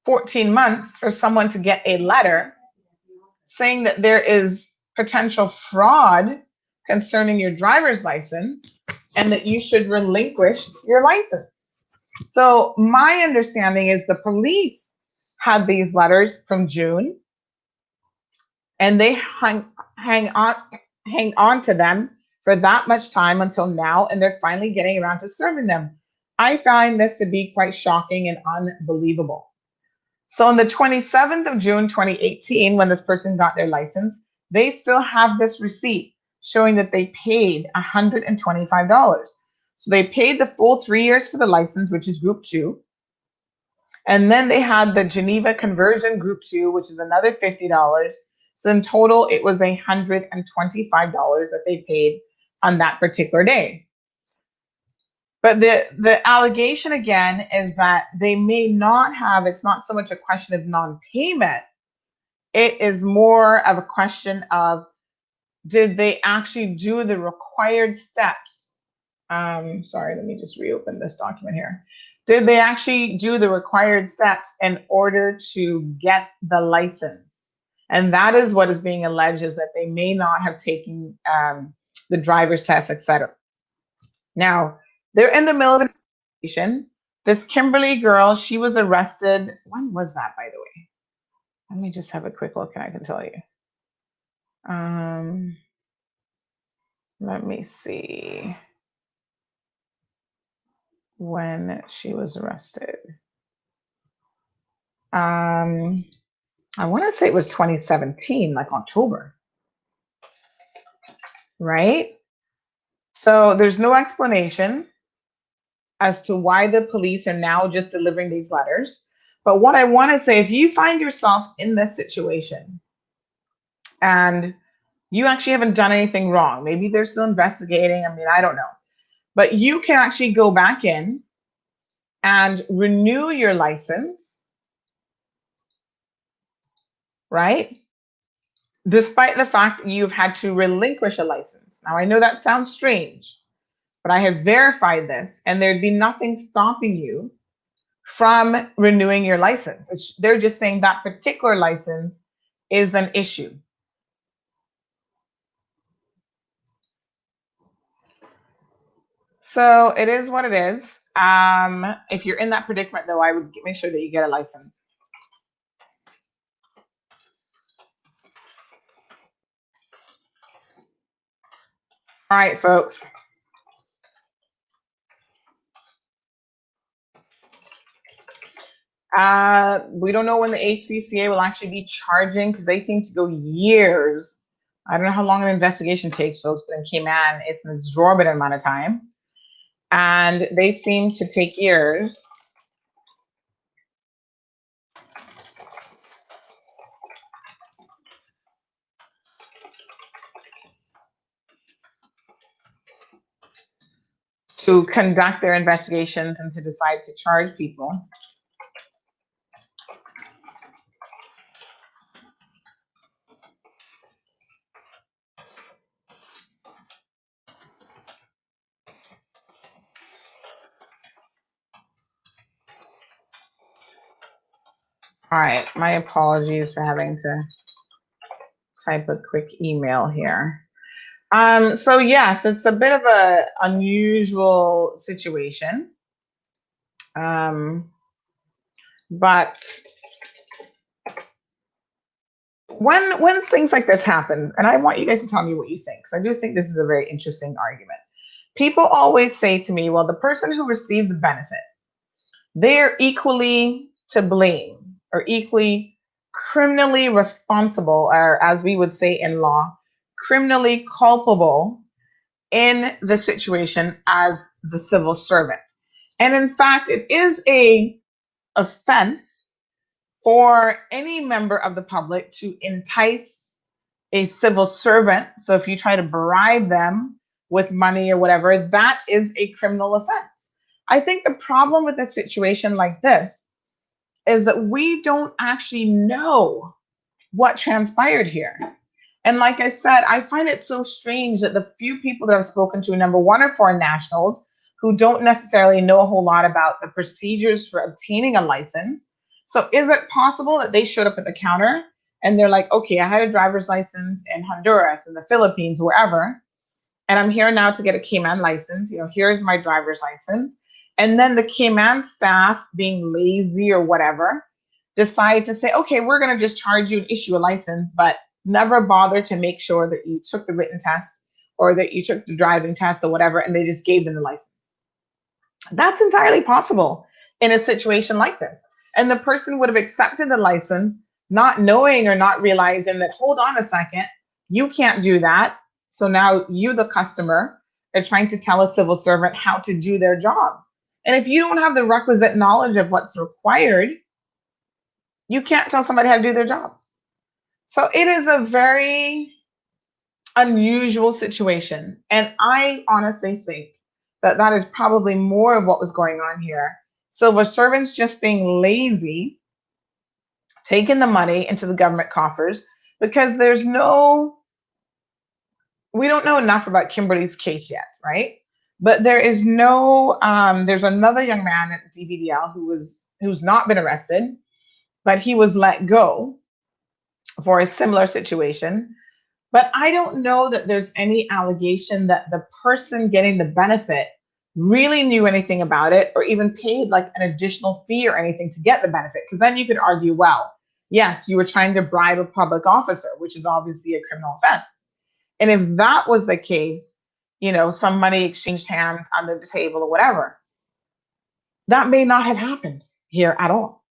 14 months, for someone to get a letter saying that there is potential fraud concerning your driver's license and that you should relinquish your license? So my understanding is the police had these letters from June, and they hang on to them for that much time until now, and they're finally getting around to serving them. I find this to be quite shocking and unbelievable. So on the 27th of June, 2018, when this person got their license, they still have this receipt showing that they paid $125. So they paid the full 3 years for the license, which is Group 2. And then they had the Geneva conversion Group 2, which is another $50. So in total, it was $125 that they paid on that particular day. But the allegation again is that they may not have, it's not so much a question of non-payment. It is more of a question of, did they actually do the required steps? Sorry, let me just reopen this document here. Did they actually do the required steps in order to get the license? And that is what is being alleged, is that they may not have taken the driver's test, etc. Now, they're in the middle of an investigation. This Kimberly girl, she was arrested. When was that, by the way? Let me just have a quick look and I can tell you. Let me see when she was arrested. I want to say it was 2017, like October, right? So there's no explanation as to why the police are now just delivering these letters. But what I want to say, if you find yourself in this situation and You actually haven't done anything wrong. Maybe they're still investigating. I mean, I don't know. But you can actually go back in and renew your license, right? Despite the fact that you've had to relinquish a license. Now, I know that sounds strange, but I have verified this, and there'd be nothing stopping you from renewing your license. They're just saying that particular license is an issue. So it is what it is. If you're in that predicament, though, I would make sure that you get a license. All right, folks. We don't know when the ACCA will actually be charging because they seem to go years. I don't know how long an investigation takes, folks, but in Cayman, it's an exorbitant amount of time. And they seem to take years. To conduct their investigations and to decide to charge people. All right, my apologies for having to type a quick email here. So yes, it's a bit of an unusual situation. But when things like this happen, and I want you guys to tell me what you think, because I do think this is a very interesting argument. People always say to me, well, the person who received the benefit, they're equally to blame or equally criminally responsible, or as we would say in law, criminally culpable in the situation as the civil servant. And in fact, it is a offense for any member of the public to entice a civil servant. So if you try to bribe them with money or whatever, that is a criminal offense. I think the problem with a situation like this is that we don't actually know what transpired here. And like I said, I find it so strange that the few people that I've spoken to, number one, are foreign nationals who don't necessarily know a whole lot about the procedures for obtaining a license. So is it possible that they showed up at the counter and they're like, okay, I had a driver's license in Honduras, in the Philippines, wherever, and I'm here now to get a Cayman license. Here's my driver's license. And then the Cayman staff, being lazy or whatever, decide to say, okay, we're going to just charge you and issue a license, but never bother to make sure that you took the written test or that you took the driving test or whatever, and they just gave them the license. That's entirely possible in a situation like this. And the person would have accepted the license, not knowing or not realizing that, hold on a second, you can't do that. So now you, the customer, are trying to tell a civil servant how to do their job. And if you don't have the requisite knowledge of what's required, you can't tell somebody how to do their jobs. So it is a very unusual situation. And I honestly think that that is probably more of what was going on here. Civil servants just being lazy, taking the money into the government coffers, because we don't know enough about Kimberly's case yet, right? But there's another young man at DVDL who's not been arrested, but he was let go for a similar situation. But I don't know that there's any allegation that the person getting the benefit really knew anything about it or even paid like an additional fee or anything to get the benefit. Because then you could argue, well, yes, you were trying to bribe a public officer, which is obviously a criminal offense. And if that was the case, some money exchanged hands under the table or whatever, that may not have happened here at all.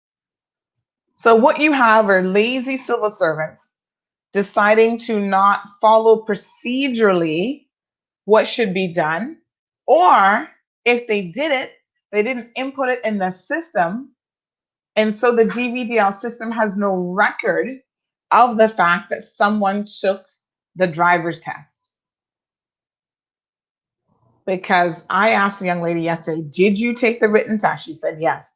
So what you have are lazy civil servants deciding to not follow procedurally what should be done, or if they did it, they didn't input it in the system. And so the DVDL system has no record of the fact that someone took the driver's test. Because I asked the young lady yesterday, did you take the written test? She said yes.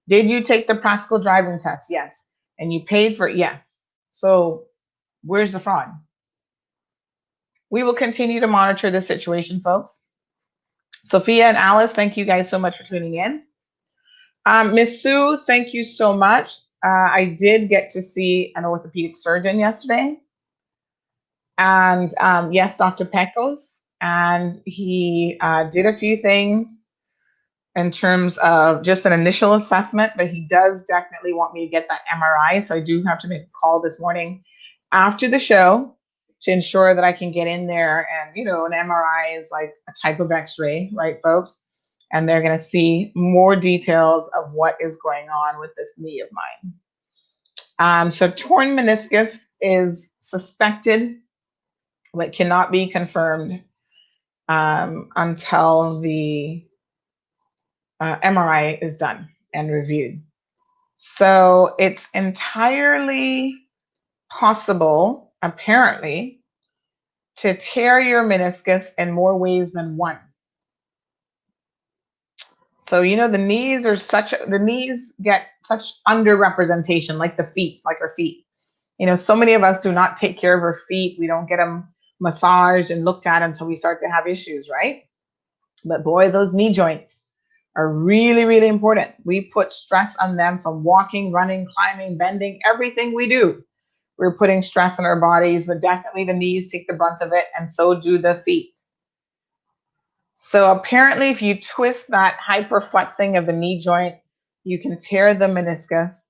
Did you take the practical driving test? Yes. And you paid for it? Yes. So where's the fraud? We will continue to monitor this situation, folks. Sophia and Alice, thank you guys so much for tuning in. Miss Sue, thank you so much. I did get to see an orthopedic surgeon yesterday. And yes, Dr. Pecos, and he did a few things in terms of just an initial assessment, but he does definitely want me to get that MRI. So I do have to make a call this morning after the show to ensure that I can get in there. And, you know, an MRI is like a type of x-ray, right, folks? And they're going to see more details of what is going on with this knee of mine. So torn meniscus is suspected, but cannot be confirmed until the MRI is done and reviewed. So it's entirely possible, apparently, to tear your meniscus in more ways than one. So, you know, the knees get such underrepresentation, like the feet, like our feet. You know, so many of us do not take care of our feet. We don't get them massaged and looked at until we start to have issues, right? But boy, those knee joints are really, really important. We put stress on them from walking, running, climbing, bending, everything we do. We're putting stress on our bodies, but definitely the knees take the brunt of it, and so do the feet. So apparently, if you twist that hyperflexing of the knee joint, you can tear the meniscus.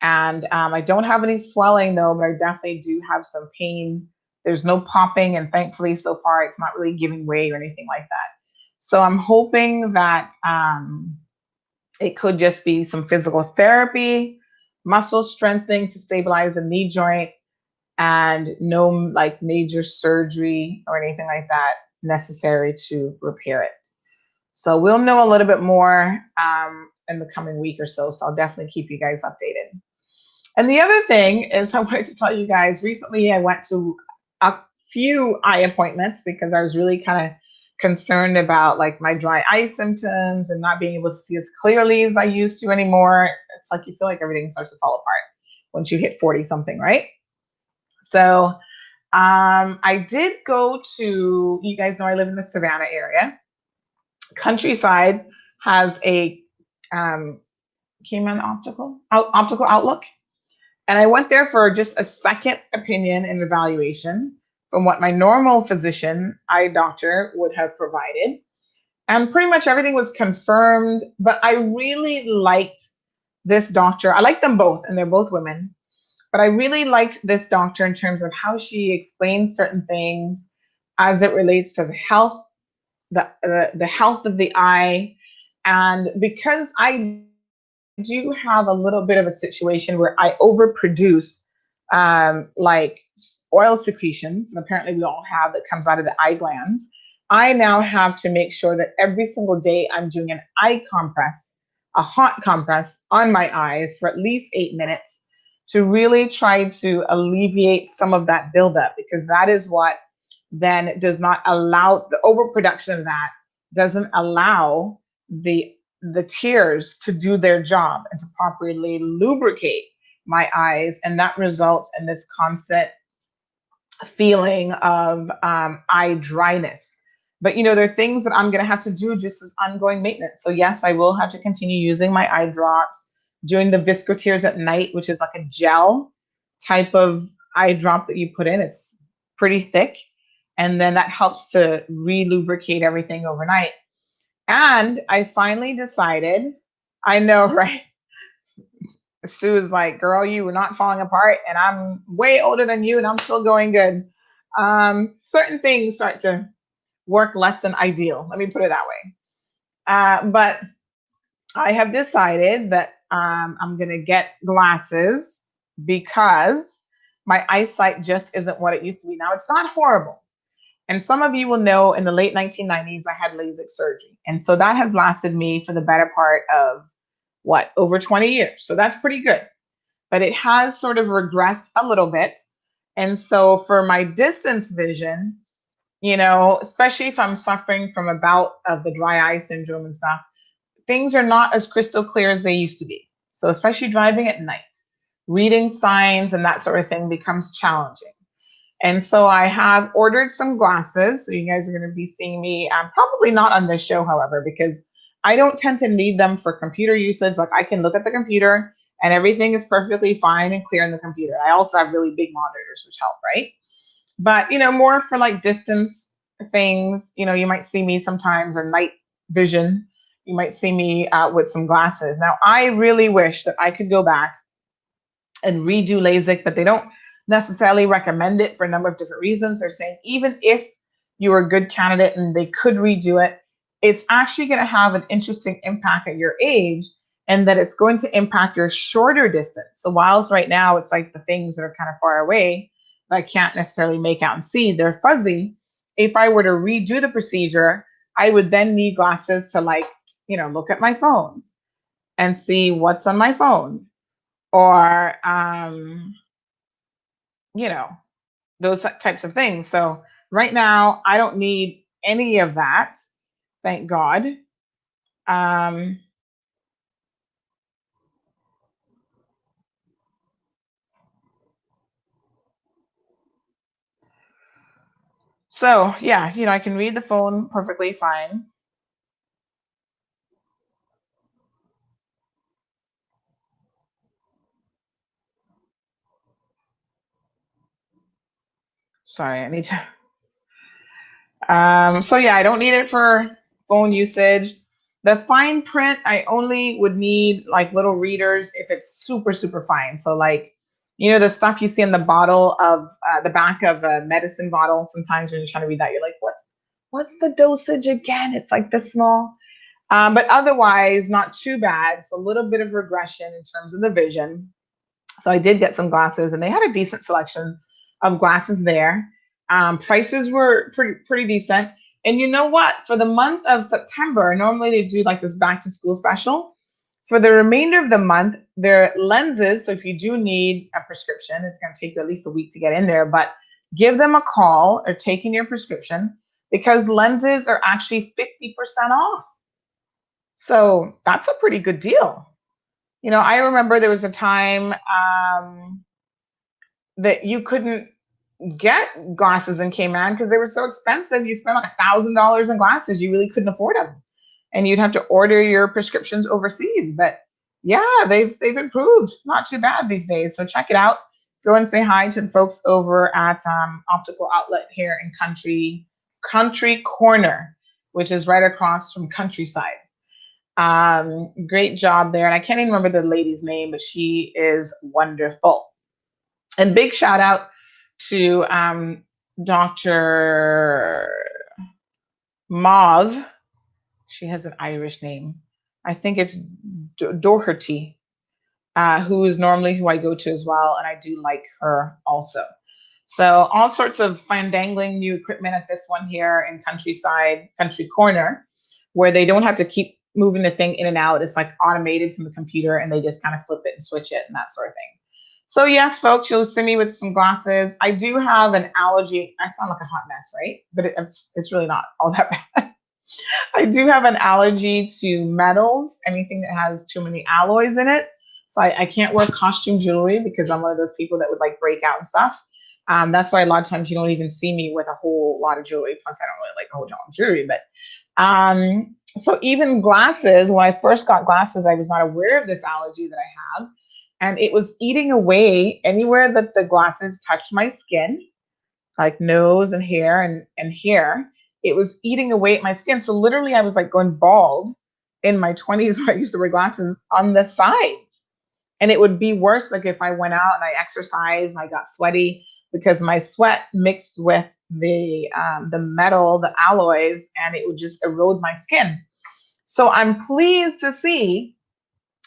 And I don't have any swelling though, but I definitely do have some pain. There's no popping, and thankfully so far it's not really giving way or anything like that. So I'm hoping that it could just be some physical therapy, muscle strengthening to stabilize the knee joint, and no like major surgery or anything like that necessary to repair it. So we'll know a little bit more in the coming week or so. So I'll definitely keep you guys updated. And the other thing is, I wanted to tell you guys, recently I went to a few eye appointments because I was really kind of concerned about like my dry eye symptoms and not being able to see as clearly as I used to anymore. It's like you feel like everything starts to fall apart once you hit 40 something, right? So I did go to, you guys know I live in the Savannah area. Countryside has a Keyman optical outlook. And I went there for just a second opinion and evaluation from what my normal physician, eye doctor, would have provided. And pretty much everything was confirmed, but I really liked this doctor. I like them both, and they're both women. But I really liked this doctor in terms of how she explains certain things as it relates to the health, the health of the eye. And because I do have a little bit of a situation where I overproduce like oil secretions, and apparently we all have, that comes out of the eye glands. I now have to make sure that every single day I'm doing an eye compress, a hot compress on my eyes for at least 8 minutes to really try to alleviate some of that buildup, because that is what then does not allow, the overproduction of that doesn't allow the tears to do their job and to properly lubricate my eyes. And that results in this constant feeling of eye dryness. But, you know, there are things that I'm going to have to do just as ongoing maintenance. So yes, I will have to continue using my eye drops, doing the Visco Tears at night, which is like a gel type of eye drop that you put in. It's pretty thick. And then that helps to re-lubricate everything overnight. And I finally decided, I know, right? Sue is like, girl, you were not falling apart, and I'm way older than you, and I'm still going good. Certain things start to work less than ideal. Let me put it that way. But I have decided that I'm going to get glasses because my eyesight just isn't what it used to be. Now, it's not horrible. And some of you will know in the late 1990s, I had LASIK surgery. And so that has lasted me for the better part of over 20 years. So that's pretty good. But it has sort of regressed a little bit. And so for my distance vision, especially if I'm suffering from a bout of the dry eye syndrome and stuff, things are not as crystal clear as they used to be. So especially driving at night, reading signs and that sort of thing becomes challenging. And so I have ordered some glasses. So you guys are going to be seeing me, probably not on this show, however, because I don't tend to need them for computer usage. Like I can look at the computer and everything is perfectly fine and clear in the computer. I also have really big monitors, which help, right? But, more for like distance things, you might see me sometimes or night vision. You might see me with some glasses. Now, I really wish that I could go back and redo LASIK, but they don't necessarily recommend it for a number of different reasons. They're saying even if you are a good candidate and they could redo it, it's actually going to have an interesting impact at your age, and that it's going to impact your shorter distance. So whilst right now it's like the things that are kind of far away that I can't necessarily make out and see, they're fuzzy. If I were to redo the procedure, I would then need glasses to look at my phone and see what's on my phone, or you know, those types of things. So right now, I don't need any of that, thank God. Um, so yeah, I can read the phone perfectly fine. Sorry, I need to. So yeah, I don't need it for phone usage. The fine print, I only would need like little readers if it's super, super fine. So like, the stuff you see in the bottle of the back of a medicine bottle. Sometimes when you're trying to read that, you're like, what's the dosage again? It's like this small. But otherwise, not too bad. So a little bit of regression in terms of the vision. So I did get some glasses, and they had a decent selection of glasses there. Prices were pretty decent. And you know what? For the month of September, normally they do like this back to school special. For the remainder of the month, their lenses. So if you do need a prescription, it's going to take you at least a week to get in there. But give them a call or take in your prescription, because lenses are actually 50% off. So that's a pretty good deal. I remember there was a time that you couldn't get glasses in Cayman because they were so expensive. You spent like $1,000 in glasses. You really couldn't afford them. And you'd have to order your prescriptions overseas. But yeah, they've improved. Not too bad these days. So check it out. Go and say hi to the folks over at Optical Outlet here in Country Corner, which is right across from Countryside. Great job there. And I can't even remember the lady's name, but she is wonderful. And big shout out to Dr. Mauve. She has an Irish name. I think it's Doherty, who is normally who I go to as well. And I do like her also. So all sorts of findangling new equipment at this one here in Country Corner, where they don't have to keep moving the thing in and out. It's like automated from the computer, and they just kind of flip it and switch it and that sort of thing. So yes, folks, you'll see me with some glasses. I do have an allergy. I sound like a hot mess, right? But it's really not all that bad. I do have an allergy to metals, anything that has too many alloys in it. So I can't wear costume jewelry because I'm one of those people that would like break out and stuff. That's why a lot of times you don't even see me with a whole lot of jewelry. Plus, I don't really like a whole lot of jewelry. But so even glasses, when I first got glasses, I was not aware of this allergy that I have. And it was eating away anywhere that the glasses touched my skin, like nose and hair and hair. It was eating away at my skin. So literally I was like going bald in my 20s when I used to wear glasses on the sides. And it would be worse like if I went out and I exercised and I got sweaty, because my sweat mixed with the metal, the alloys, and it would just erode my skin. So I'm pleased to see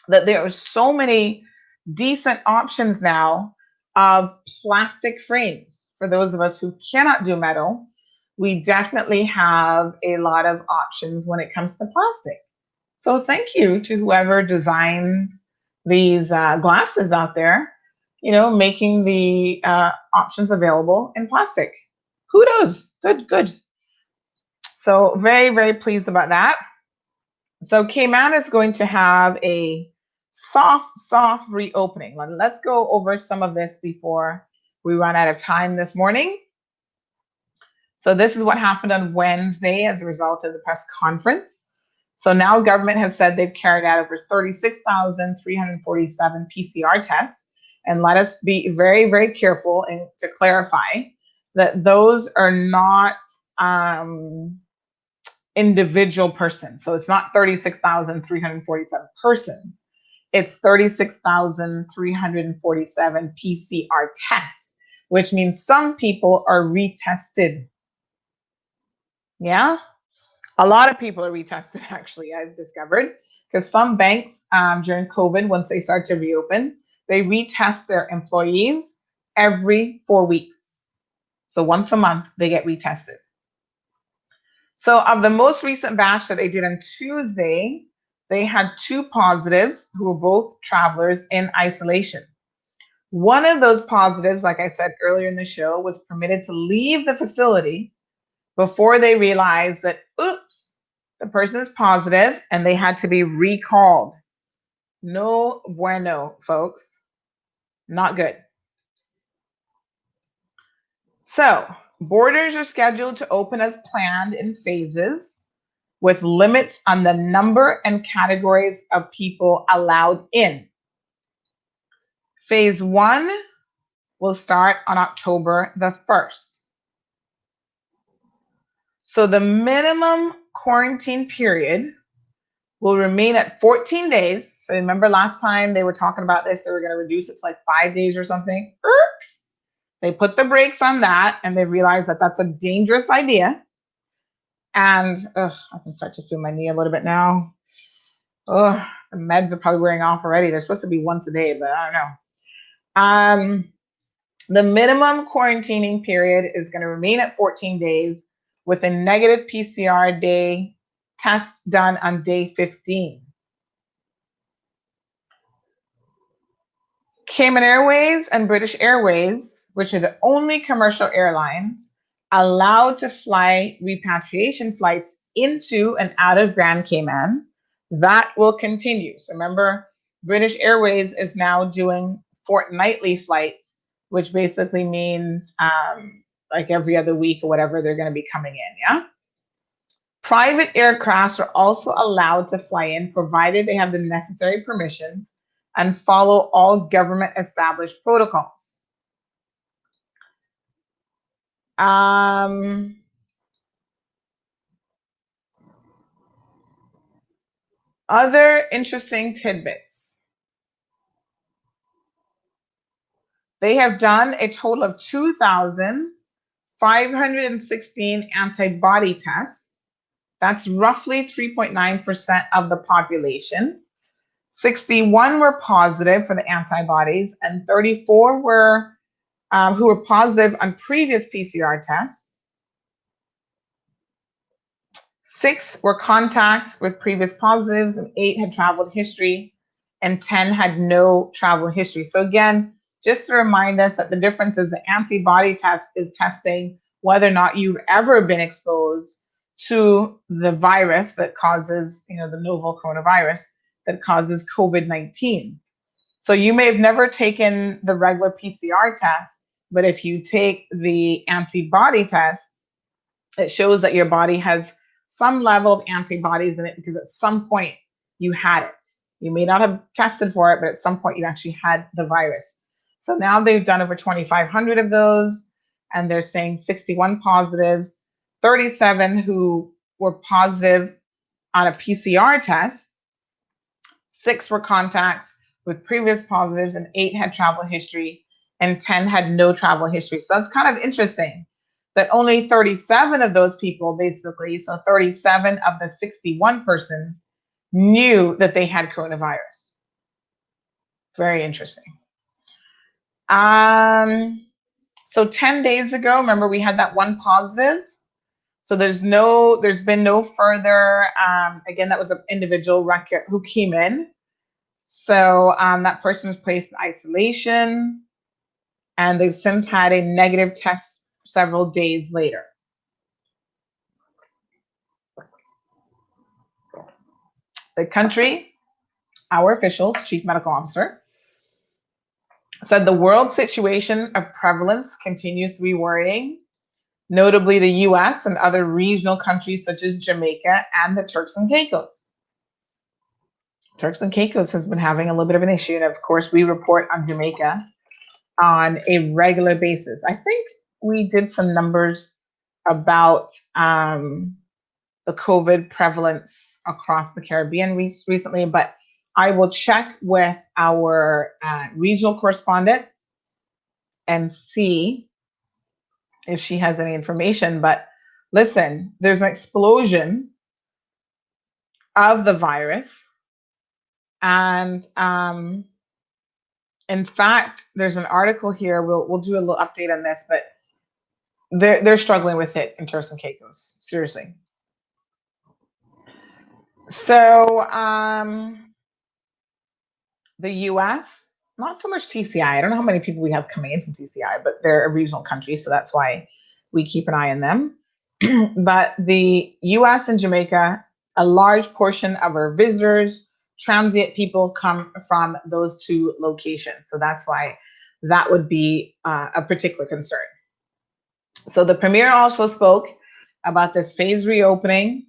that there are so many decent options now of plastic frames. For those of us who cannot do metal, we definitely have a lot of options when it comes to plastic. So thank you to whoever designs these glasses out there. making the options available in plastic. Kudos. Good, good. So very, very pleased about that. So Cayman is going to have a soft reopening. Let's go over some of this before we run out of time this morning. So this is what happened on Wednesday as a result of the press conference. So now government has said they've carried out over 36,347 PCR tests. And let us be very, very careful and to clarify that those are not individual persons. So it's not 36,347 persons. It's 36,347 PCR tests, which means some people are retested. Yeah, a lot of people are retested, actually, I've discovered, because some banks during COVID, once they start to reopen, they retest their employees every 4 weeks. So once a month, they get retested. So of the most recent batch that they did on Tuesday, they had 2 positives who were both travelers in isolation. One of those positives, like I said earlier in the show, was permitted to leave the facility before they realized that, oops, the person is positive and they had to be recalled. No bueno, folks. Not good. So borders are scheduled to open as planned in phases, with limits on the number and categories of people allowed in. Phase 1 will start on October the 1st. So the minimum quarantine period will remain at 14 days. So remember last time they were talking about this, they were going to reduce it to like 5 days or something. Oops. They put the brakes on that and they realized that that's a dangerous idea. And I can start to feel my knee a little bit now. The meds are probably wearing off already. They're supposed to be once a day, but I don't know. The minimum quarantining period is going to remain at 14 days with a negative PCR day test done on day 15. Cayman Airways and British Airways, which are the only commercial airlines allowed to fly repatriation flights into and out of Grand Cayman, that will continue. So remember, British Airways is now doing fortnightly flights, which basically means like every other week or whatever they're going to be coming in, yeah? Private aircrafts are also allowed to fly in, provided they have the necessary permissions and follow all government established protocols. Other interesting tidbits. They have done a total of 2,516 antibody tests. That's roughly 3.9% of the population. 61 were positive for the antibodies, and 34 were who were positive on previous PCR tests. 6 were contacts with previous positives, and 8 had traveled history, and 10 had no travel history. So again, just to remind us that the difference is the antibody test is testing whether or not you've ever been exposed to the virus that causes, the novel coronavirus that causes COVID-19. So you may have never taken the regular PCR test, but if you take the antibody test, it shows that your body has some level of antibodies in it because at some point you had it. You may not have tested for it, but at some point you actually had the virus. So now they've done over 2,500 of those, and they're saying 61 positives, 37 who were positive on a PCR test, 6 were contacts with previous positives, and 8 had travel history, and 10 had no travel history. So that's kind of interesting that only 37 of those people, basically, so 37 of the 61 persons knew that they had coronavirus. Very interesting. So 10 days ago, remember we had that one positive. So there's been no further, again, that was an individual record who came in. So that person was placed in isolation. and they've since had a negative test several days later. The country, our officials, chief medical officer, said the world situation of prevalence continues to be worrying, notably the US and other regional countries such as Jamaica and the Turks and Caicos. Turks and Caicos has been having a little bit of an issue, and of course we report on Jamaica on a regular basis. I think we did some numbers about the COVID prevalence across the Caribbean recently, but I will check with our regional correspondent and see if she has any information. But listen, there's an explosion of the virus. And in fact, there's an article here. We'll do a little update on this, but they're struggling with it in Turks and Caicos. Seriously. So the US, not so much TCI. I don't know how many people we have coming in from TCI, but they're a regional country, so that's why we keep an eye on them. But the US and Jamaica, a large portion of our visitors, transient people come from those two locations. So that's why that would be a particular concern. So the premier also spoke about this phased reopening.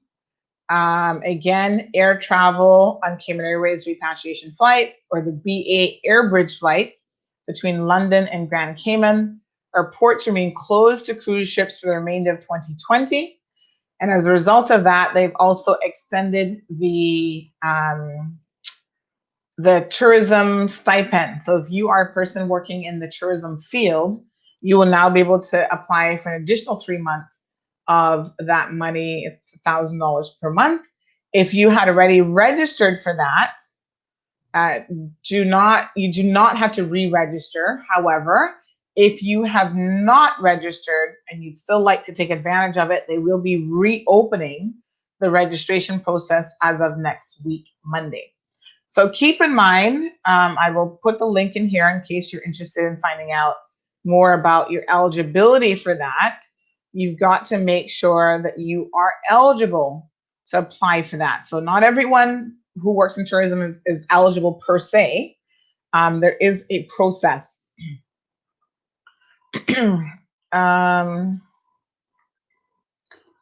Again, air travel on Cayman Airways repatriation flights or the BA Airbridge flights between London and Grand Cayman. Our ports remain closed to cruise ships for the remainder of 2020. And as a result of that, they've also extended the tourism stipend. So if you are a person working in the tourism field, you will now be able to apply for an additional 3 months of that money. It's $1,000 per month. If you had already registered for that, you do not have to re-register. However, if you have not registered and you'd still like to take advantage of it, they will be reopening the registration process as of next week, Monday. So keep in mind, I will put the link in here in case you're interested in finding out more about your eligibility for that. You've got to make sure that you are eligible to apply for that. So not everyone who works in tourism is eligible per se. There is a process.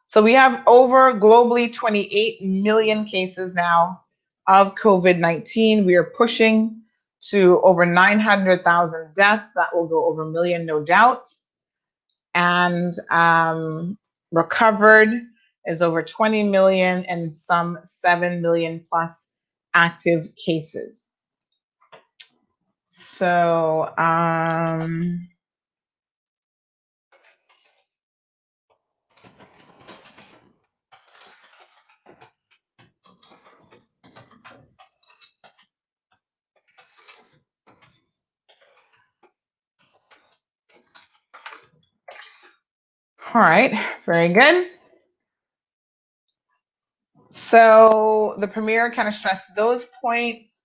So we have over globally 28 million cases now of COVID-19. We are pushing to over 900,000 deaths. That will go over a million, no doubt. And recovered is over 20 million and some 7 million plus active cases. So all right, very good. So the premier kind of stressed those points.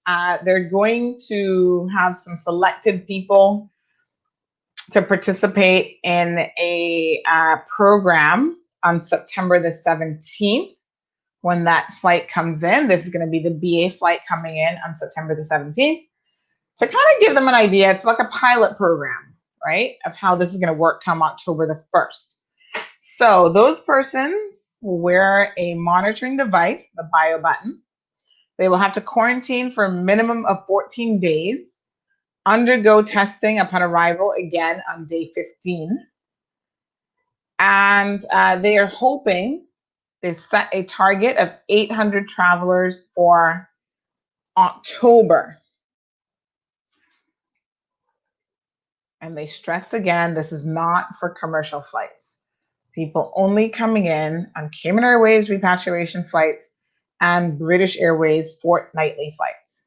They're going to have some selected people to participate in a program on September the 17th when that flight comes in. This is going to be the BA flight coming in on September the 17th. To kind of give them an idea, it's like a pilot program, right, of how this is going to work come October the 1st. So those persons will wear a monitoring device, the bio button. They will have to quarantine for a minimum of 14 days, undergo testing upon arrival again on day 15. And they are hoping, they've set a target of 800 travelers for October. And they stress again, this is not for commercial flights. People only coming in on Cayman Airways repatriation flights and British Airways fortnightly flights.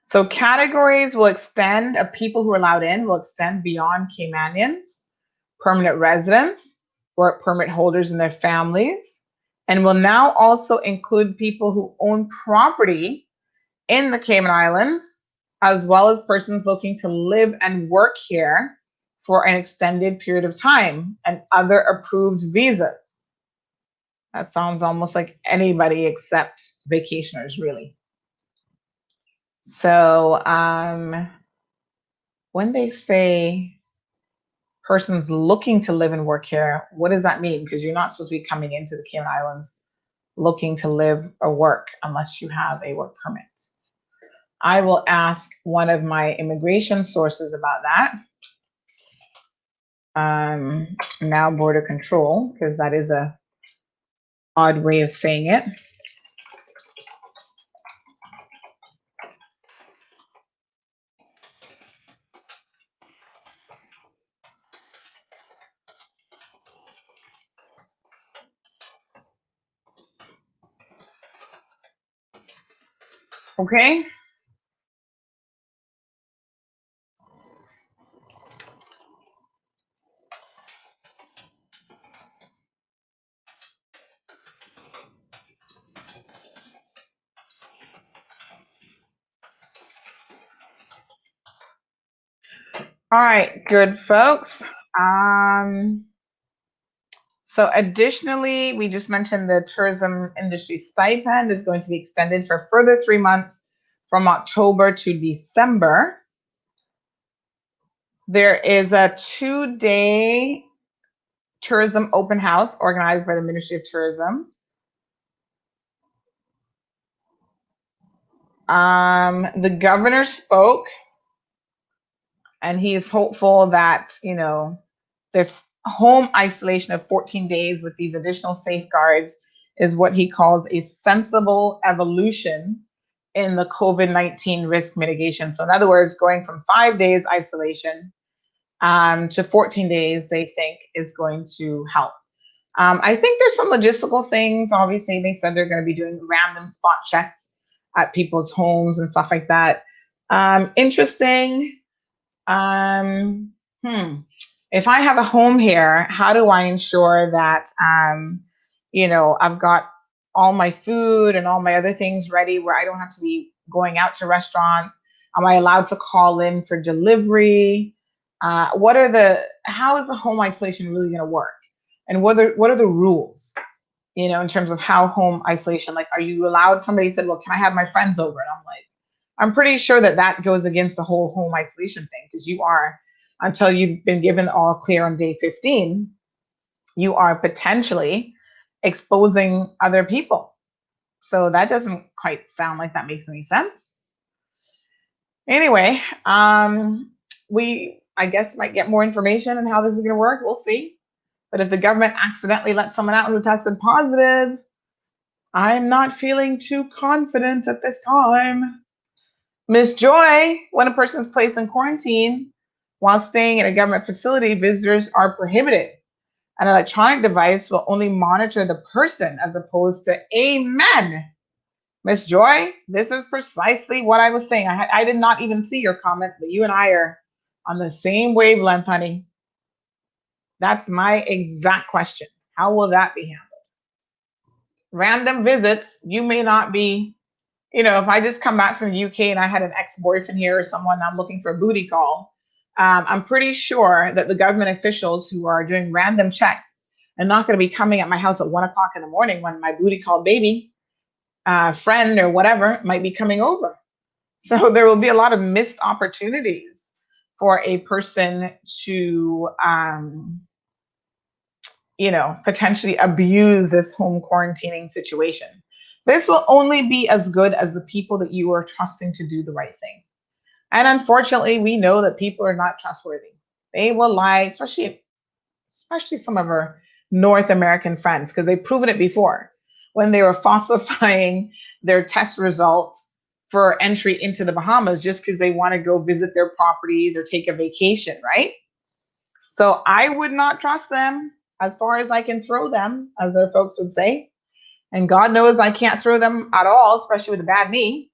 So categories will extend of people who are allowed in will extend beyond Caymanians, permanent residents, work permit holders and their families, and will now also include people who own property in the Cayman Islands as well as persons looking to live and work here for an extended period of time and other approved visas. That sounds almost like anybody except vacationers, really. So when they say persons looking to live and work here, what does that mean? Because you're not supposed to be coming into the Cayman Islands looking to live or work unless you have a work permit. I will ask one of my immigration sources about that. Now border control, because that is a odd way of saying it. Okay. All right, good folks. So additionally, we just mentioned the tourism industry stipend is going to be extended for a further 3 months from October to December. There is a 2-day tourism open house organized by the Ministry of Tourism. The governor spoke, and he is hopeful that, this home isolation of 14 days with these additional safeguards is what he calls a sensible evolution in the COVID-19 risk mitigation. So in other words, going from 5 days isolation to 14 days, they think is going to help. I think there's some logistical things. Obviously, they said they're going to be doing random spot checks at people's homes and stuff like that. Interesting. If I have a home here, how do I ensure that, I've got all my food and all my other things ready where I don't have to be going out to restaurants? Am I allowed to call in for delivery? How is the home isolation really going to work? And what are the rules, in terms of how home isolation, like, are you allowed? Somebody said, well, can I have my friends over? And I'm like, I'm pretty sure that goes against the whole home isolation thing, because you are, until you've been given all clear on day 15, you are potentially exposing other people. So that doesn't quite sound like that makes any sense. Anyway, we, I guess, might get more information on how this is going to work. We'll see. But if the government accidentally lets someone out who tested positive, I'm not feeling too confident at this time. Ms. Joy, when a person is placed in quarantine while staying in a government facility, visitors are prohibited. An electronic device will only monitor the person as opposed to amen. Ms. Joy, this is precisely what I was saying. I did not even see your comment, but you and I are on the same wavelength, honey. That's my exact question. How will that be handled? Random visits, you may not be, if I just come back from the UK and I had an ex-boyfriend here or someone I'm looking for a booty call, I'm pretty sure that the government officials who are doing random checks are not going to be coming at my house at 1 o'clock in the morning when my booty call baby friend or whatever might be coming over. So there will be a lot of missed opportunities for a person to, potentially abuse this home quarantining situation. This will only be as good as the people that you are trusting to do the right thing. And unfortunately, we know that people are not trustworthy. They will lie, especially some of our North American friends, because they've proven it before when they were falsifying their test results for entry into the Bahamas just because they want to go visit their properties or take a vacation, right? So I would not trust them as far as I can throw them, as their folks would say. And God knows I can't throw them at all, especially with a bad knee.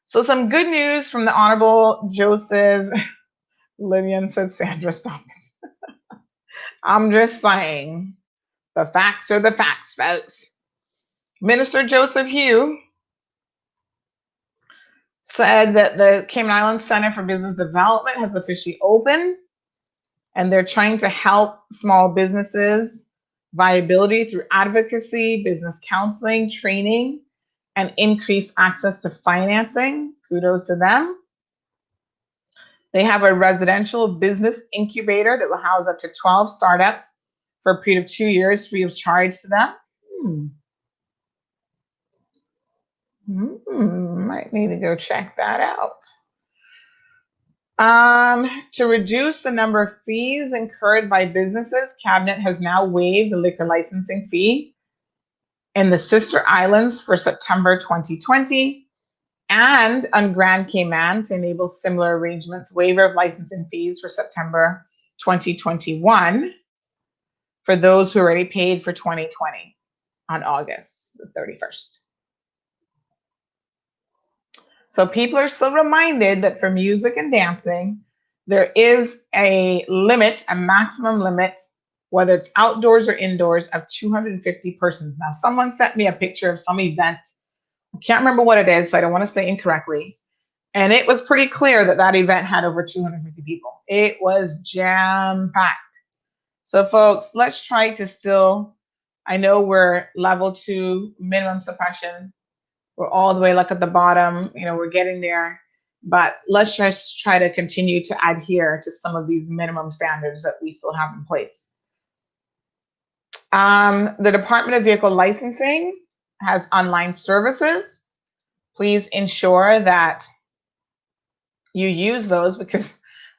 So some good news from the Honorable Joseph. Lillian says, Sandra, stop it. I'm just saying, the facts are the facts, folks. Minister Joseph Hugh said that the Cayman Islands Center for Business Development has officially opened, and they're trying to help small businesses viability through advocacy, business counseling, training, and increased access to financing. Kudos to them. They have a residential business incubator that will house up to 12 startups for a period of 2 years free of charge to them. Might need to go check that out. To reduce the number of fees incurred by businesses, Cabinet has now waived the liquor licensing fee in the sister islands for September 2020 and on Grand Cayman to enable similar arrangements, waiver of licensing fees for September 2021 for those who already paid for 2020 on August the 31st. So people are still reminded that for music and dancing, there is a limit, a maximum limit, whether it's outdoors or indoors, of 250 persons. Now, someone sent me a picture of some event. I can't remember what it is, so I don't want to say incorrectly. And it was pretty clear that that event had over 250 people. It was jam-packed. So folks, let's try to still, I know we're level 2 minimum suppression. We're all the way like at the bottom, we're getting there, but let's just try to continue to adhere to some of these minimum standards that we still have in place. The Department of Vehicle Licensing has online services. Please ensure that you use those, because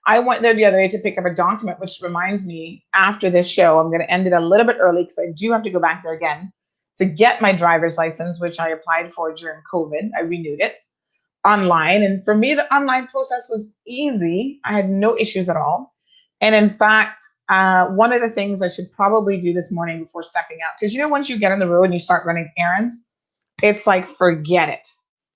I went there the other day to pick up a document, which reminds me, after this show, I'm going to end it a little bit early because I do have to go back there again to get my driver's license, which I applied for during COVID. I renewed it online. And for me, the online process was easy. I had no issues at all. And in fact, one of the things I should probably do this morning before stepping out, because once you get on the road and you start running errands, it's like, forget it.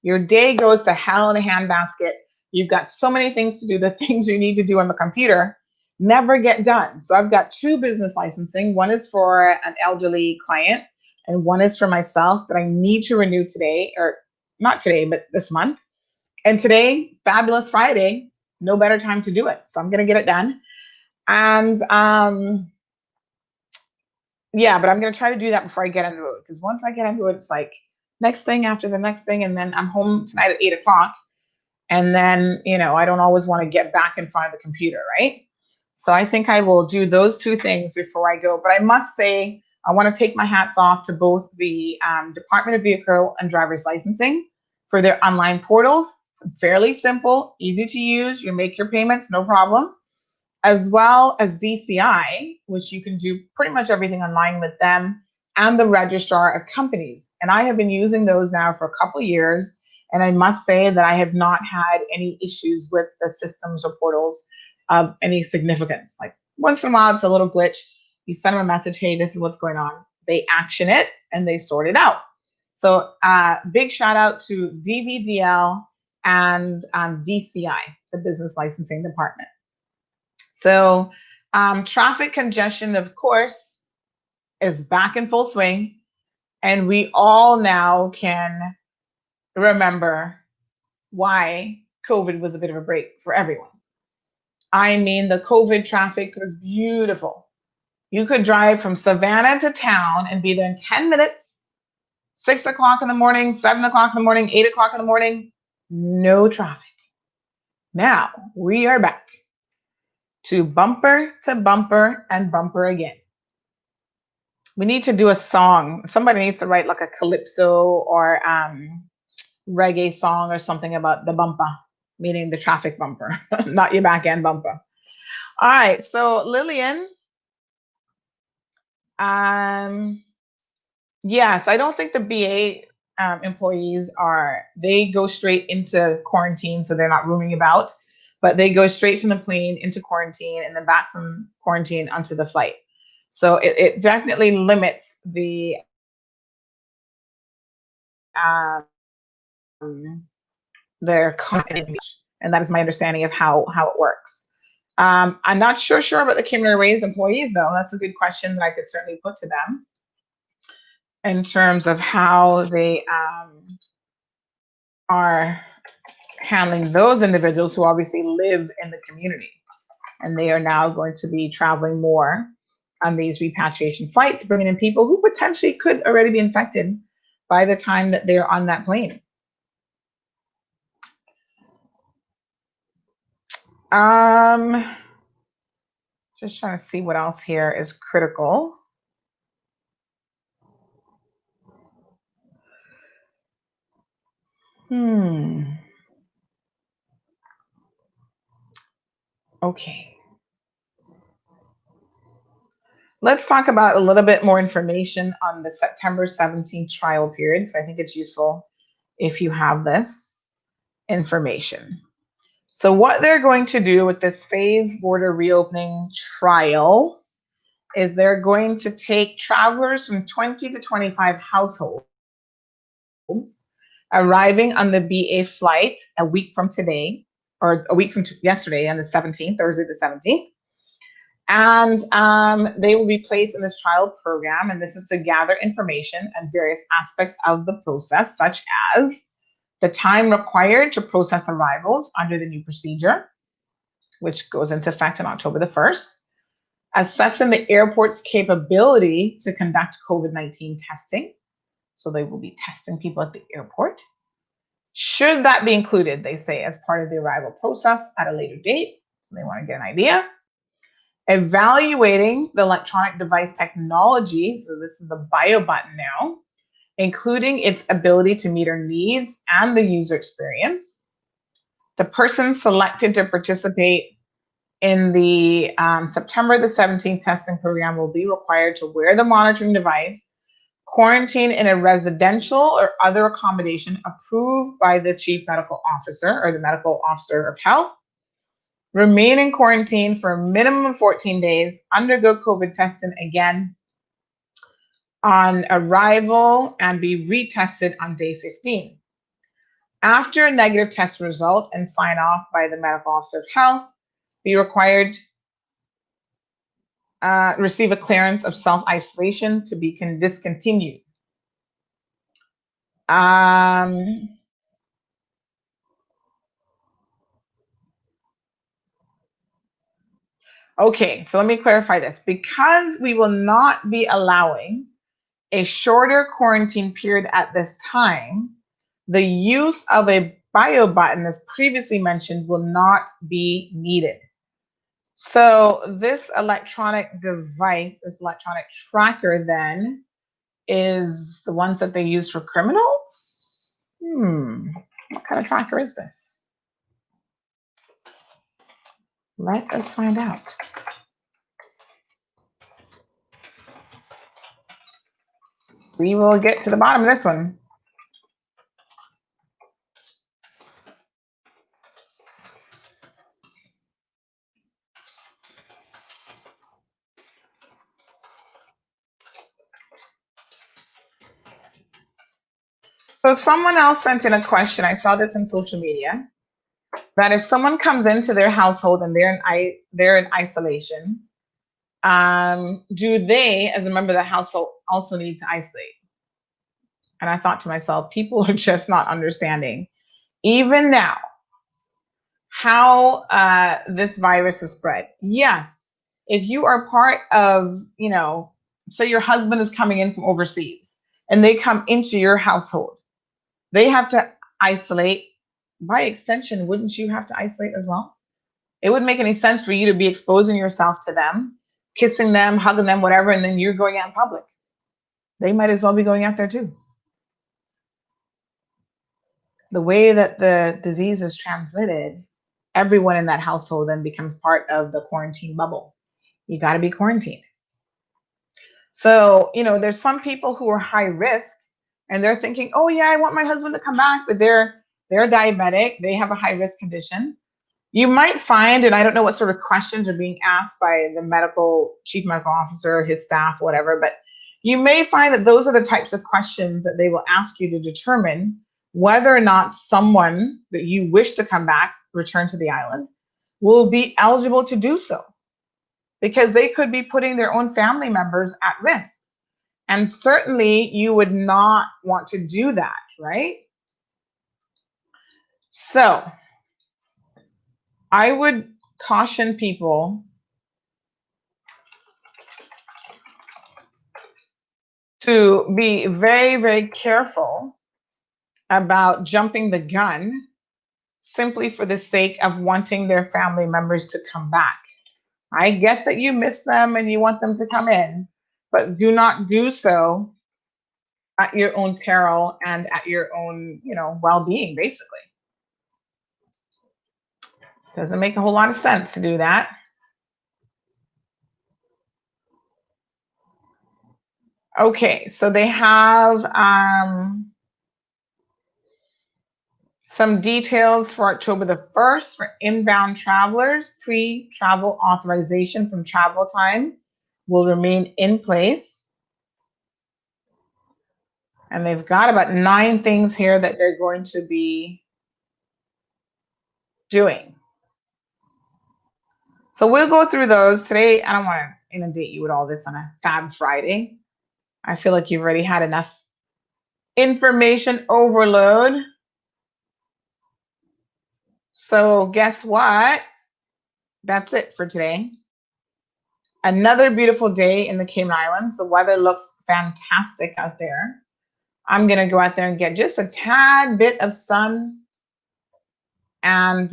Your day goes to hell in a handbasket. You've got so many things to do. The things you need to do on the computer never get done. So I've got 2 business licensing. One is for an elderly client, and one is for myself that I need to renew today, or not today, but this month. And today, Fabulous Friday, no better time to do it. So I'm going to get it done. And yeah, but I'm going to try to do that before I get on the road, because once I get on the road, it's like next thing after the next thing. And then I'm home tonight at 8 o'clock. And then, I don't always want to get back in front of the computer, right? So I think I will do those 2 things before I go. But I must say, I want to take my hats off to both the Department of Vehicle and Driver's Licensing for their online portals. It's fairly simple, easy to use. You make your payments, no problem. As well as DCI, which you can do pretty much everything online with them, and the Registrar of Companies. And I have been using those now for a couple of years. And I must say that I have not had any issues with the systems or portals of any significance. Like once in a while, it's a little glitch. You send them a message, hey, this is what's going on. They action it and they sort it out. So big shout out to DVDL and DCI, the Business Licensing Department. So traffic congestion, of course, is back in full swing. And we all now can remember why COVID was a bit of a break for everyone. I mean, the COVID traffic was beautiful. You could drive from Savannah to town and be there in 10 minutes, 6 o'clock in the morning, 7 o'clock in the morning, 8 o'clock in the morning, no traffic. Now we are back to bumper and bumper again. We need to do a song. Somebody needs to write like a calypso or reggae song or something about the bumper, meaning the traffic bumper, not your back end bumper. All right, so Lillian, yes, I don't think the BA employees they go straight into quarantine, so they're not roaming about, but they go straight from the plane into quarantine and then back from quarantine onto the flight. So it definitely limits the their content, and that is my understanding of how it works. I'm not sure about the Cayman Airways employees, though. That's a good question that I could certainly put to them in terms of how they are handling those individuals who obviously live in the community. And they are now going to be traveling more on these repatriation flights, bringing in people who potentially could already be infected by the time that they're on that plane. Just trying to see what else here is critical. Okay. Let's talk about a little bit more information on the September 17th trial period, because I think it's useful if you have this information. So what they're going to do with this phased border reopening trial is they're going to take travelers from 20 to 25 households arriving on the BA flight a week from today, or a week from yesterday on the 17th, Thursday the 17th. And they will be placed in this trial program, and this is to gather information on various aspects of the process, such as the time required to process arrivals under the new procedure, which goes into effect on October the 1st, assessing the airport's capability to conduct COVID-19 testing. So they will be testing people at the airport. Should that be included, they say, as part of the arrival process at a later date? So they want to get an idea. Evaluating the electronic device technology, so this is the bio button now, including its ability to meet our needs and the user experience. The person selected to participate in the September the 17th testing program will be required to wear the monitoring device, quarantine in a residential or other accommodation approved by the chief medical officer or the medical officer of health, remain in quarantine for a minimum of 14 days, undergo COVID testing again on arrival, and be retested on day 15. After a negative test result and sign off by the medical officer of health, be required receive a clearance of self-isolation to be discontinued. Okay, so let me clarify this. Because we will not be allowing a shorter quarantine period at this time, the use of a bio button, as previously mentioned, will not be needed. So this electronic device, this electronic tracker then, is the ones that they use for criminals? What kind of tracker is this? Let us find out. We will get to the bottom of this one. So someone else sent in a question. I saw this in social media, that if someone comes into their household and they're in isolation, do they, as a member of the household, also need to isolate? And I thought to myself, people are just not understanding, even now, how this virus is spread. Yes, if you are part of, say your husband is coming in from overseas and they come into your household, they have to isolate. By extension, wouldn't you have to isolate as well? It wouldn't make any sense for you to be exposing yourself to them, kissing them, hugging them, whatever, and then you're going out in public. They might as well be going out there too. The way that the disease is transmitted, everyone in that household then becomes part of the quarantine bubble. You got to be quarantined. So, there's some people who are high risk and they're thinking, oh yeah, I want my husband to come back, but they're diabetic, they have a high risk condition. You might find, and I don't know what sort of questions are being asked by the chief medical officer, his staff, whatever, but you may find that those are the types of questions that they will ask you to determine whether or not someone that you wish to come back, return to the island, will be eligible to do so. Because they could be putting their own family members at risk. And certainly you would not want to do that, right? So I would caution people to be very, very careful about jumping the gun simply for the sake of wanting their family members to come back. I get that you miss them and you want them to come in, but do not do so at your own peril and at your own, well-being, basically. Doesn't make a whole lot of sense to do that. Okay, so they have some details for October the 1st for inbound travelers. Pre-travel authorization from travel time will remain in place. And they've got about 9 things here that they're going to be doing. So we'll go through those today. I don't want to inundate you with all this on a Fab Friday. I feel like you've already had enough information overload. So guess what? That's it for today. Another beautiful day in the Cayman Islands. The weather looks fantastic out there. I'm going to go out there and get just a tad bit of sun. And,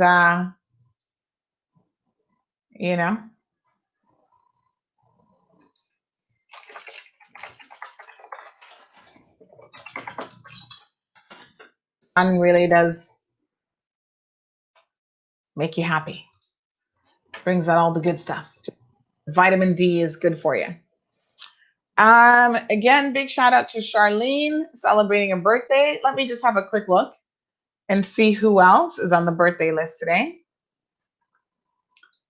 sun really does make you happy. Brings out all the good stuff. Vitamin D is good for you. Again, big shout out to Charlene celebrating a birthday. Let me just have a quick look and see who else is on the birthday list today.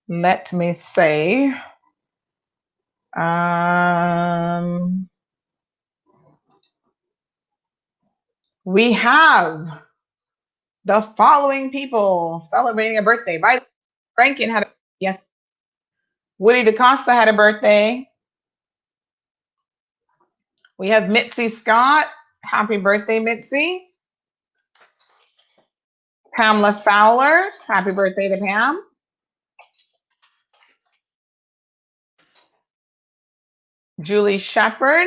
Let me say, we have the following people celebrating a birthday. By Franken had yes. Woody DaCosta had a birthday. We have Mitzi Scott. Happy birthday, Mitzi. Pamela Fowler. Happy birthday to Pam. Julie Shepard.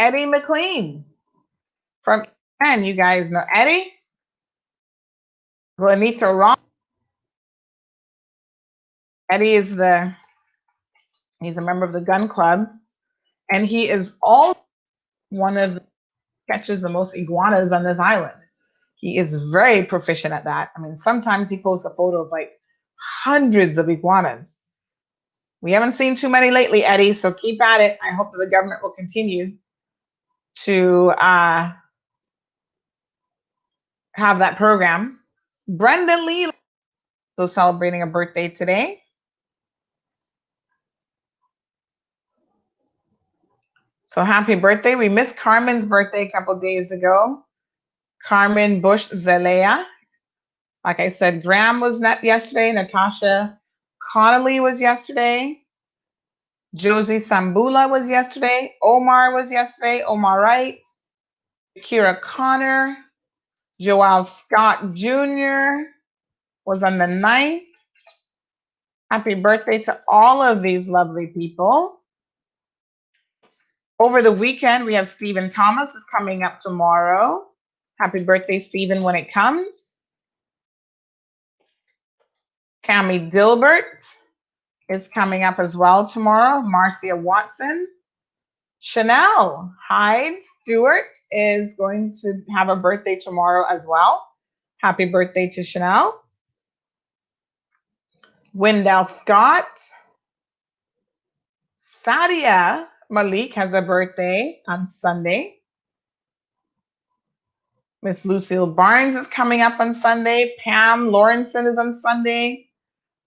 Eddie McLean from and you guys know Eddie. Glenitha Ross. Eddie is he's a member of the gun club, and he is all one of the catches the most iguanas on this island. He is very proficient at that. I mean, sometimes he posts a photo of like hundreds of iguanas. We haven't seen too many lately, Eddie, so keep at it. I hope that the government will continue to have that program. Brenda Lee so celebrating a birthday today. So happy birthday. We missed Carmen's birthday a couple days ago. Carmen Bush Zelea. Like I said, Graham was not yesterday. Natasha Connolly was yesterday. Josie Sambula was yesterday. Omar was yesterday. Omar Wright. Kira Connor. Joel Scott Jr. was on the 9th. Happy birthday to all of these lovely people. Over the weekend, we have Stephen Thomas is coming up tomorrow. Happy birthday, Stephen, when it comes. Tammy Dilbert is coming up as well tomorrow. Marcia Watson. Chanel Hyde Stewart is going to have a birthday tomorrow as well. Happy birthday to Chanel. Wendell Scott. Sadia Malik has a birthday on Sunday. Miss Lucille Barnes is coming up on Sunday. Pam Lawrenson is on Sunday.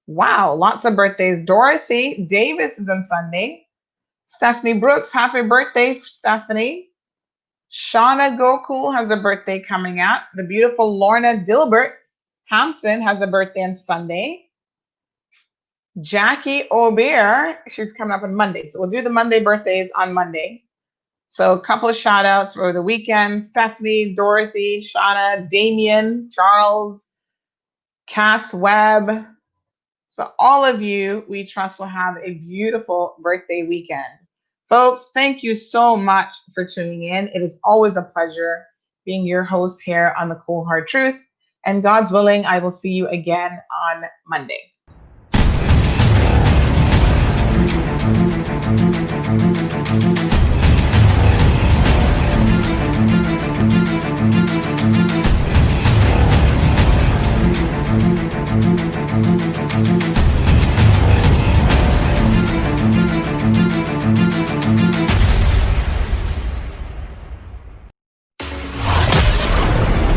Wow, lots of birthdays. Dorothy Davis is on Sunday. Stephanie Brooks, happy birthday, Stephanie. Shauna Gokul has a birthday coming up. The beautiful Lorna Dilbert Hampson has a birthday on Sunday. Jackie Obear, she's coming up on Monday. So we'll do the Monday birthdays on Monday. So a couple of shout outs for the weekend: Stephanie, Dorothy, Shauna, Damien, Charles, Cass Webb. So all of you, we trust, will have a beautiful birthday weekend. Folks, thank you so much for tuning in. It is always a pleasure being your host here on The Cold Hard Truth. And God's willing, I will see you again on Monday.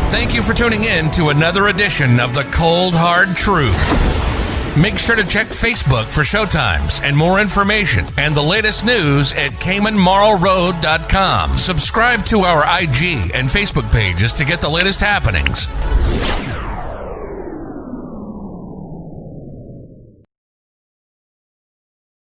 Thank you for tuning in to another edition of The Cold Hard Truth. Make sure to check Facebook for showtimes and more information and the latest news at CaymanMarlRoad.com. Subscribe to our IG and Facebook pages to get the latest happenings.